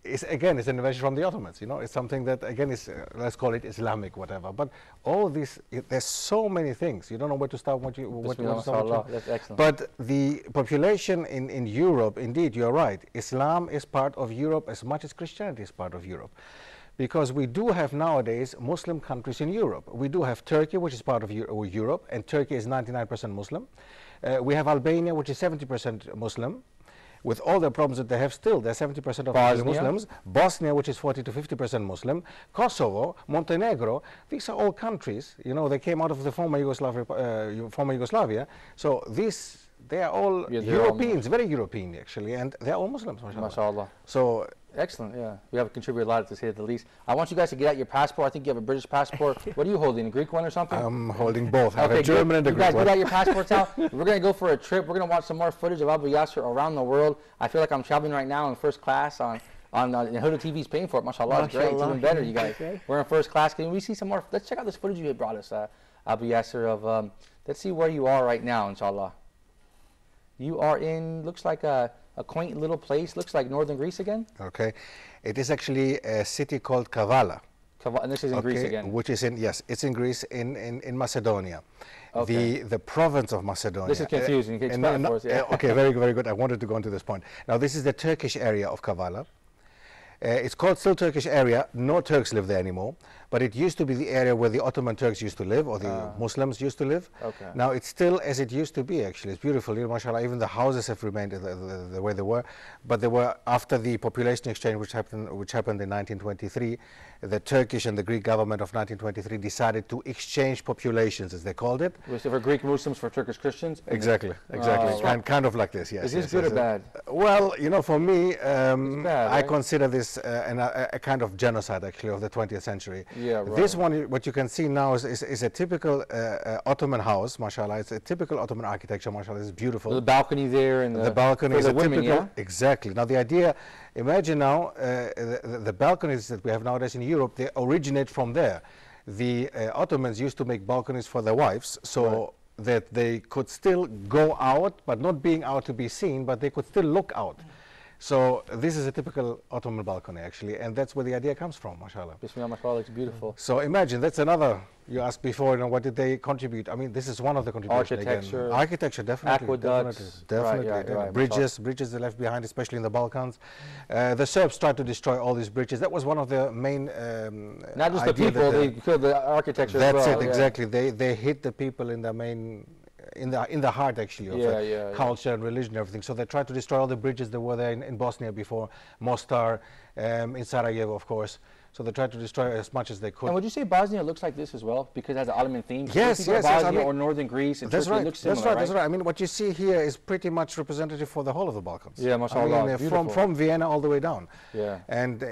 It's an invention from the Ottomans, you know. It's something that, again, is, let's call it Islamic, whatever. But all this, there's so many things. You don't know where to start, what you want to start. That's excellent. But the population in Europe, indeed, you're right. Islam is part of Europe as much as Christianity is part of Europe. Because we do have nowadays Muslim countries in Europe. We do have Turkey, which is part of Europe, and Turkey is 99% Muslim. We have Albania, which is 70% Muslim. With all the problems that they have still, they're 70% of Muslims. Bosnia, which is 40 to 50% Muslim. Kosovo, Montenegro, these are all countries, you know, they came out of the former Yugoslavia. So they are all Europeans, very European actually, and they're all Muslims, mashallah. So excellent, yeah. We have contributed a lot, to say the least. I want you guys to get out your passport. I think you have a British passport. What are you holding, a Greek one or something? I'm holding both. I have a German and a Greek one. You guys get out your passports out. We're going to go for a trip. We're going to watch some more footage of Abu Yasir around the world. I feel like I'm traveling right now in first class on Huda TV's paying for it. Mashallah, it's great. It's even better, you guys. We're in first class. Can we see some more? Let's check out this footage you had brought us, Abu Yasir, of, let's see where you are right now, inshallah. You are in, looks like a quaint little place, looks like northern Greece again. Okay. It is actually a city called Kavala. And this is in Greece again? Which is in, yes, it's in Greece, in Macedonia. Okay. The province of Macedonia. This is confusing. You can explain it for us, yeah. Okay, very, very good. I wanted to go into this point. Now, this is the Turkish area of Kavala. It's called still Turkish area. No Turks live there anymore. But it used to be the area where the Ottoman Turks used to live, or the Muslims used to live. Okay. Now it's still as it used to be, actually. It's beautiful. You know, mashallah, even the houses have remained the way they were. But they were, after the population exchange, which happened in 1923, the Turkish and the Greek government of 1923 decided to exchange populations, as they called it. Was it for Greek Muslims, for Turkish Christians? Exactly. Kind of like this, yes. Is this good or bad? Well, you know, for me, I consider this a kind of genocide, actually, of the 20th century. Yeah, right. This one, what you can see now is a typical Ottoman house, mashallah. It's a typical Ottoman architecture, mashallah. It's beautiful. The balcony there, and the balcony is the a women, typical, exactly. Now the idea, imagine now the balconies that we have nowadays in Europe, they originate from there. The Ottomans used to make balconies for their wives, so that they could still go out, but not being out to be seen, but they could still look out. So this is a typical Ottoman balcony, actually, and that's where the idea comes from, mashallah. Bismillah, mashallah, it's beautiful. So imagine, that's another, you asked before, you know, what did they contribute? I mean, this is one of the contributions. Architecture. Architecture, definitely. Aqueducts. Definitely. Right, bridges they left behind, especially in the Balkans. The Serbs tried to destroy all these bridges. That was one of the main not just the people, they killed the architecture as well. That's it, exactly. They hit the people in their main in the heart actually of culture and religion and everything. So they tried to destroy all the bridges that were there in Bosnia before, Mostar, in Sarajevo, of course. So they tried to destroy as much as they could. And would you say Bosnia looks like this as well, because it has an Ottoman theme? Yes, yes. Bosnia I mean, or northern Greece and that's Turkey, right. it looks similar, that's right. That's right. I mean, what you see here is pretty much representative for the whole of the Balkans. Yeah, mashallah. I mean, from Vienna all the way down. Yeah. And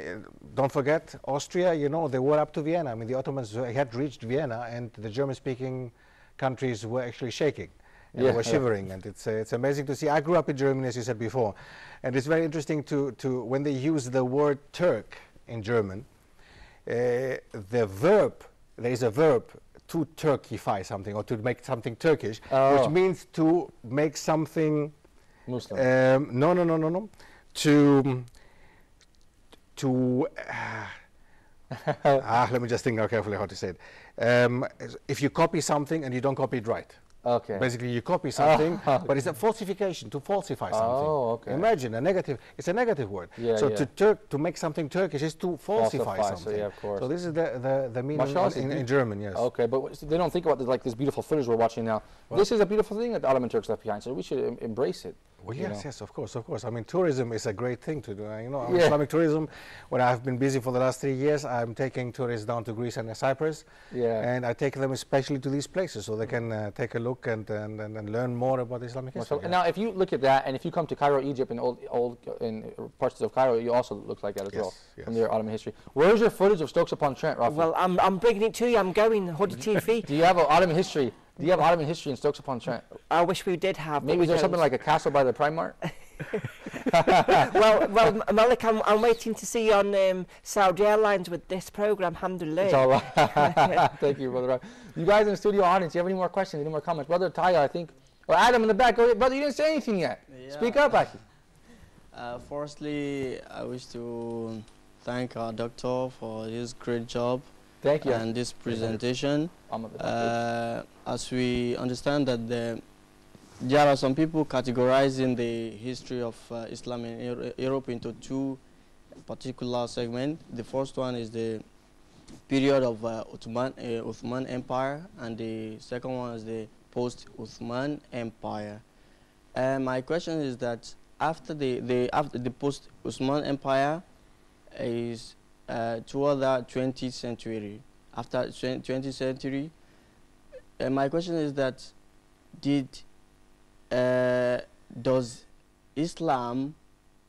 don't forget, Austria. You know, they were up to Vienna. I mean, the Ottomans had reached Vienna, and the German-speaking countries were actually shaking. They were shivering, and it's amazing to see. I grew up in Germany, as you said before, and it's very interesting to when they use the word Turk in German. The verb, there is a verb to Turkify something or to make something Turkish, which means to make something Muslim. No. Let me just think now carefully how to say it. If you copy something and you don't copy it right. Okay. Basically, you copy something, but it's a falsification, to falsify something. Oh, okay. Imagine a negative. It's a negative word. Yeah, so yeah. to make something Turkish is to falsify something. So, yeah, of course. So this is the meaning in German. Yes. Okay, but they don't think about like this beautiful footage we're watching now. Well, this is a beautiful thing that the Ottoman Turks left behind. So we should embrace it. Well, yes, of course. I mean, tourism is a great thing to do. You know, Islamic tourism. When I've been busy for the last 3 years, I'm taking tourists down to Greece and Cyprus. Yeah. And I take them especially to these places so they can take a look and learn more about Islamic history. And now, if you look at that, and if you come to Cairo, Egypt, and old in parts of Cairo, you also look like that as well from their Ottoman history. Where's your footage of Stokes-upon-Trent, Rafi? Well, I'm bringing it to you. I'm going Hoodie TV. Do you have an Ottoman history? Do you have Ottoman history in Stokes-upon-Trent? I wish we did have. Maybe there's something like a castle by the Primark? well, Malik, I'm waiting to see you on Saudi Airlines with this program, alhamdulillah. It's all right. Thank you, Brother. You guys in the studio audience, do you have any more questions, any more comments? Brother Taya, I think. Or Adam in the back. Go ahead. Brother, you didn't say anything yet. Yeah. Speak up, Aki. Firstly, I wish to thank our doctor for his great job. Thank you. And this presentation. As we understand that there are some people categorizing the history of Islam in Europe into two particular segments. The first one is the period of Ottoman Empire, and the second one is the post-Ottoman Empire. My question is that after the post-Ottoman Empire is toward the 20th century. After 20th century, my question is that does Islam,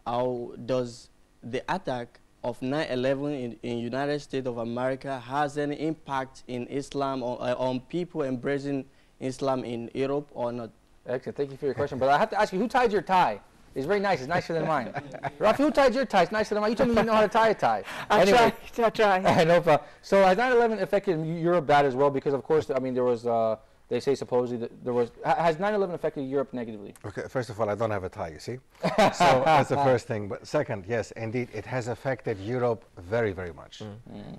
or does the attack of 9/11 in United States of America has any impact in Islam on people embracing Islam in Europe or not? Excellent. Thank you for your question. But I have to ask you, who tied your tie? It's very nice. It's nicer than mine. Rafi, who tied your tie? It's nicer than mine. You told me you know how to tie a tie. I try. No problem. So has 9/11 affected Europe bad as well? Because, of course, I mean, there was, they say supposedly that there was, has 9/11 affected Europe negatively? Okay, first of all, I don't have a tie, you see. So that's the first thing. But second, yes, indeed, it has affected Europe very, very much.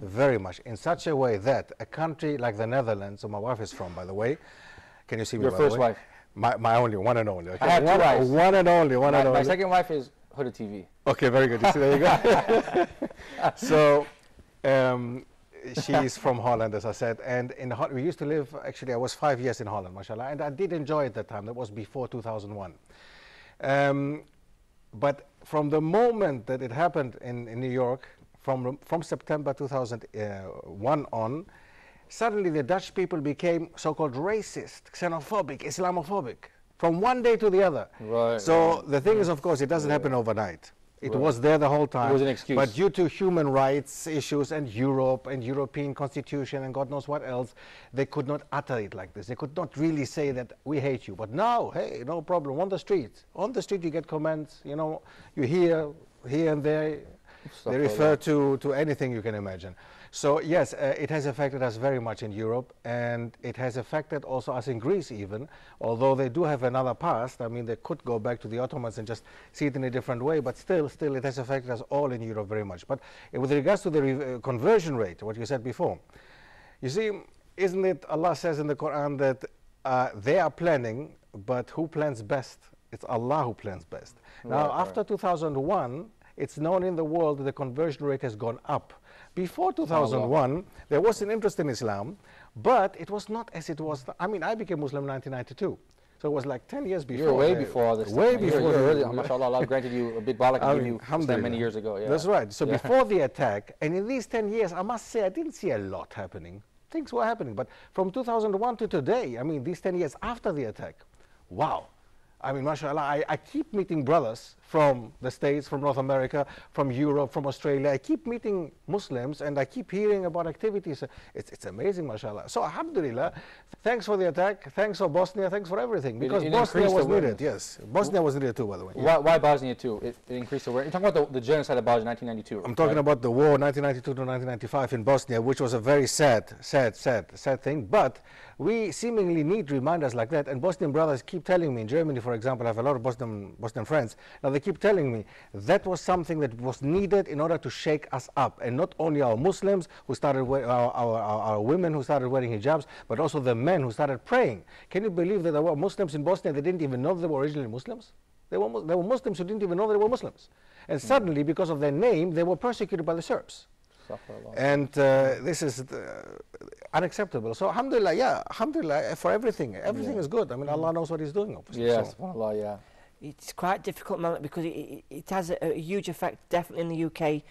Very much. In such a way that a country like the Netherlands, where my wife is from, by the way, can you see me, Your by first the way? wife? My only, one and only. Okay? I have two wives. One and only, one and only. My second wife is Hoodie TV. Okay, very good. You see, there you go. So, she's from Holland, as I said, and we used to live, actually, I was 5 years in Holland, mashallah, and I did enjoy it that time. That was before 2001. But from the moment that it happened in New York, from September 2001 on, suddenly the Dutch people became so-called racist, xenophobic, Islamophobic, from one day to the other. Right. So the thing is, of course, it doesn't happen overnight. It was there the whole time. It was an excuse. But due to human rights issues and Europe and European constitution and God knows what else, they could not utter it like this. They could not really say that we hate you. But now, hey, no problem. On the street you get comments, you know, you hear here and there. They refer to anything you can imagine. So yes, it has affected us very much in Europe, and it has affected also us in Greece even, although they do have another past. I mean, they could go back to the Ottomans and just see it in a different way, but still it has affected us all in Europe very much. But with regards to the conversion rate, what you said before, you see, isn't it Allah says in the Quran that they are planning, but who plans best? It's Allah who plans best. Now, after 2001, it's known in the world that the conversion rate has gone up. Before 2001, there was an interest in Islam, but it was not as it was. I mean, I became Muslim in 1992. So it was like 10 years before. You're way before all this. Way stuff, before. You're really, mashallah, Allah granted you a big barakah and gave you Islam many years ago. Yeah. That's right. So before the attack, and in these 10 years, I must say I didn't see a lot happening. Things were happening, but from 2001 to today, I mean, these 10 years after the attack, wow. I mean, mashallah, I keep meeting brothers from the States, from North America, from Europe, from Australia. I keep meeting Muslims and I keep hearing about activities. It's amazing, mashallah. So, alhamdulillah, thanks for the attack, thanks for Bosnia, thanks for everything. Because Bosnia was needed, yes. Bosnia was needed too, by the way. Why Bosnia too? It increased awareness. You're talking about the genocide of Bosnia in 1992. I'm talking about the war 1992 to 1995 in Bosnia, which was a very sad thing. But we seemingly need reminders like that. And Bosnian brothers keep telling me, in Germany, for example, I have a lot of Bosnian friends. Now they keep telling me that was something that was needed in order to shake us up. And not only our Muslims who started, our women who started wearing hijabs, but also the men who started praying. Can you believe that there were Muslims in Bosnia that didn't even know they were originally Muslims? There were Muslims who didn't even know they were Muslims. And suddenly, because of their name, they were persecuted by the Serbs. And this is unacceptable. So alhamdulillah, yeah, alhamdulillah for everything. Everything is good. I mean, Allah knows what He's doing, obviously. Yes, so. Allah, yeah. It's quite difficult, Malik, because it has a huge effect, definitely in the UK.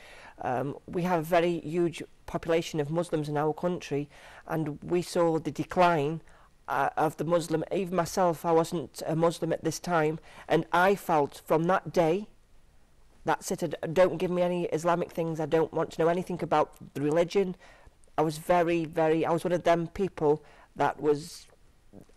We have a very huge population of Muslims in our country, and we saw the decline of the Muslim. Even myself, I wasn't a Muslim at this time, and I felt from that day, that's it, don't give me any Islamic things, I don't want to know anything about the religion. I was I was one of them people that was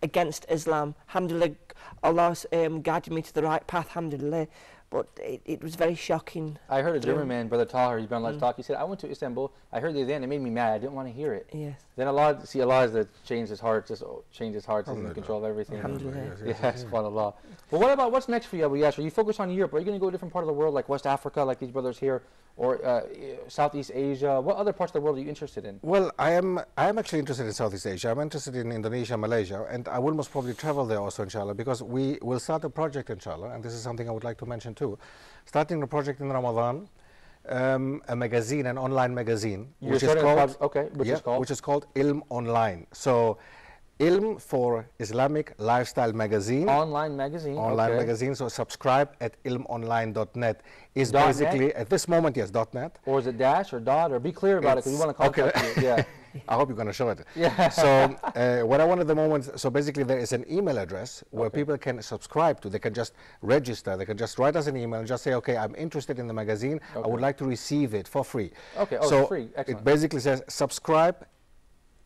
against Islam. Alhamdulillah, Allah guided me to the right path, alhamdulillah. But it was very shocking. I heard a German man, Brother Tahir, he's been on Let's Talk. He said, I went to Istanbul, I heard the adhan, it made me mad, I didn't want to hear it. Yes. Then Allah has to change his heart, just change his heart, he's in control of everything. Alhamdulillah. Yes, subhanAllah. Well, what's next for you, Abu Yasser? You focus on Europe, are you going to go to a different part of the world, like West Africa, like these brothers here, or Southeast Asia? What other parts of the world are you interested in? Well, I am actually interested in Southeast Asia. I'm interested in Indonesia, Malaysia, and I will most probably travel there also, inshallah, because we will start a project, inshallah, and this is something I would like to mention too. Starting a project in Ramadan, a magazine, an online magazine, which is called Ilm Online. So, Ilm for Islamic Lifestyle Magazine. Online magazine. Online magazine. So subscribe at ilmonline.net. Is basically .net? At this moment, yes, .net. Or is it dash or dot? Or be clear about it because we want to contact you. Yeah. I hope you're going to show it. Yeah. So what I want at the moment, so basically there is an email address where people can subscribe to. They can just register. They can just write us an email and just say, okay, I'm interested in the magazine. I would like to receive it for free. Okay, so free. Excellent. It basically says subscribe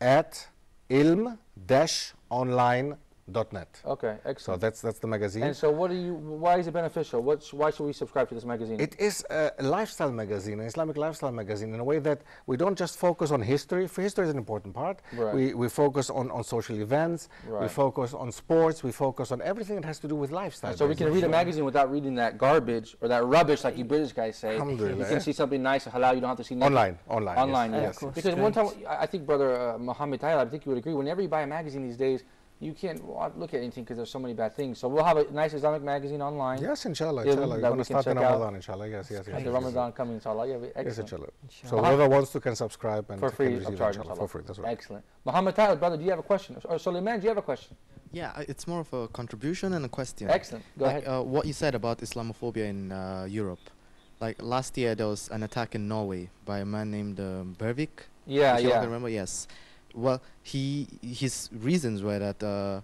at ilm-online.net. Okay, excellent. So that's the magazine. And so why is it beneficial? Why should we subscribe to this magazine? It is a lifestyle magazine, an Islamic lifestyle magazine, in a way that we don't just focus on history. For history is an important part. Right. We focus on social events. Right. We focus on sports. We focus on everything that has to do with lifestyle. And so we can read a magazine without reading that garbage or that rubbish, like you British guys say. Alhamdulillah. You can see something nice, halal. You don't have to see online. Yes. Because one time, I think Brother Muhammad Tayyib, I think you would agree. Whenever you buy a magazine these days, you can't look at anything because there's so many bad things. So we'll have a nice Islamic magazine online. Yes, inshallah. You're going to start in Ramadan, inshallah. Yes. The Ramadan coming, inshallah. Yeah, excellent. Yes, inshallah. So whoever wants to can subscribe and for free, receive inshallah. For free, that's right. Excellent. Muhammad Tayyib, brother, do you have a question? Or Suleiman, do you have a question? Yeah, it's more of a contribution and a question. Excellent. Go ahead. What you said about Islamophobia in Europe. Like last year, there was an attack in Norway by a man named Breivik. Yeah. You can remember? Yes. Well, his reasons were that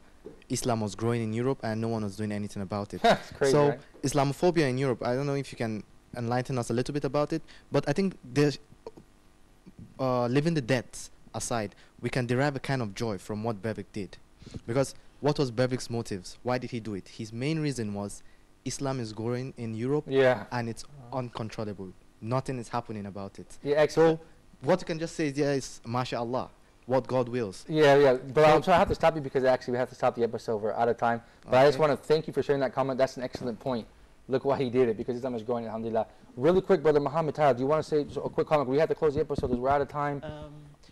Islam was growing in Europe and no one was doing anything about it. That's crazy, so right? Islamophobia in Europe, I don't know if you can enlighten us a little bit about it, but I think there's leaving the deaths aside, we can derive a kind of joy from what Breivik did. Because what was Breivik's motives? Why did he do it? His main reason was Islam is growing in Europe and it's uncontrollable. Nothing is happening about it. Yeah, excellent. So what you can just say is MashaAllah, what God wills. Yeah. But I'm sorry, I have to stop you because actually we have to stop the episode. We're out of time. But I just want to thank you for sharing that comment. That's an excellent point. Look why he did it, because Islam is growing, alhamdulillah. Really quick, Brother Muhammad Tayyib, do you want to say a quick comment? We have to close the episode because we're out of time.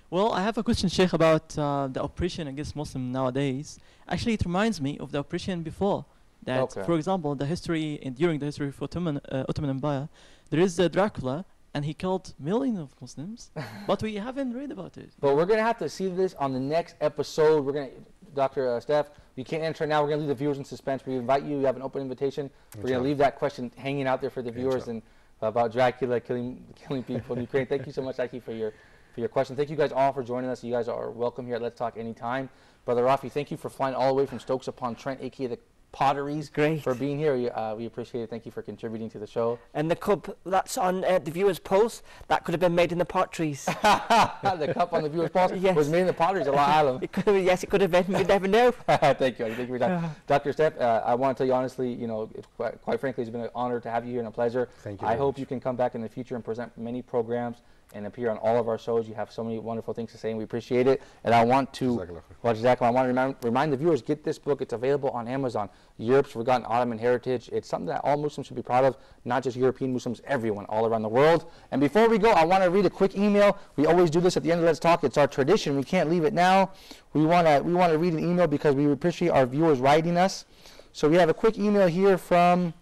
Well, I have a question, Sheikh, about the oppression against Muslims nowadays. Actually, it reminds me of the oppression before. That, for example, during the history of Ottoman Empire, there is Dracula, and he killed millions of Muslims, but we haven't read about it. But we're going to have to see this on the next episode. We're going to Dr. Stef. You can't answer now. We're going to leave the viewers in suspense. We invite you. You have an open invitation. We're going to leave that question hanging out there for the viewers and about Dracula killing people in Ukraine. Thank you so much, Aki, for your question. Thank you guys all for joining us. You guys are welcome here at Let's Talk anytime. Brother Rafi, thank you for flying all the way from Stokes-upon-Trent, aka the Potteries. Great. For being here. We appreciate it. Thank you for contributing to the show. And the cup that's on the viewers' pulse, that could have been made in the Potteries. The cup on the viewers' pulse was made in the Potteries, Allah Alam. Yes, it could have been. You never know. Thank you. Thank you for your time. Dr. Stef, I want to tell you honestly, it's quite frankly, it's been an honor to have you here and a pleasure. Thank you. I hope you can come back in the future and present many programs and appear on all of our shows. You have so many wonderful things to say, and we appreciate it. And I want to, remind the viewers, get this book. It's available on Amazon. Europe's Forgotten Ottoman Heritage. It's something that all Muslims should be proud of, not just European Muslims, everyone all around the world. And before we go, I want to read a quick email. We always do this at the end of Let's Talk. It's our tradition. We can't leave it now. We want to read an email because we appreciate our viewers writing us. So we have a quick email here from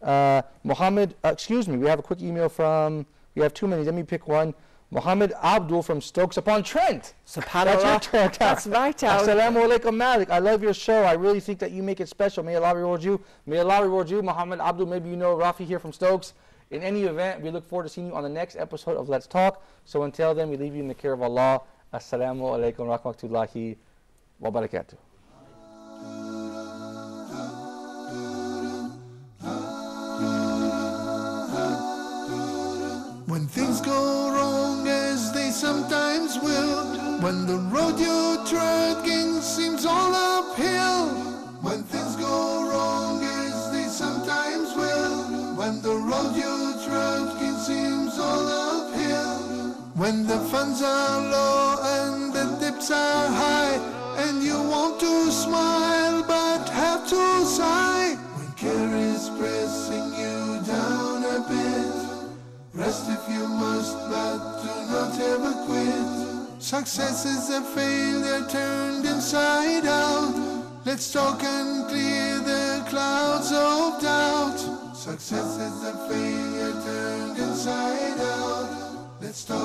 Muhammad. We have a quick email from. We have too many. Let me pick one. Muhammad Abdul from Stokes-upon-Trent. SubhanAllah. That's my town. Assalamu alaikum, Malik. I love your show. I really think that you make it special. May Allah reward you. May Allah reward you, Muhammad Abdul. Maybe you know Rafi here from Stokes. In any event, we look forward to seeing you on the next episode of Let's Talk. So until then, we leave you in the care of Allah. Assalamu alaikum wa rahmatullahi wa barakatuh. When things go wrong, as they sometimes will, when the road you're treading seems all uphill, when things go wrong, as they sometimes will, when the road you're treading seems all uphill, when the funds are low and the dips are high, and you want to smile but have to sigh, when care is pressing you down a bit, rest if you must, but do not ever quit. Success is a failure turned inside out. Let's talk and clear the clouds of doubt. Success is a failure turned inside out. Let's talk.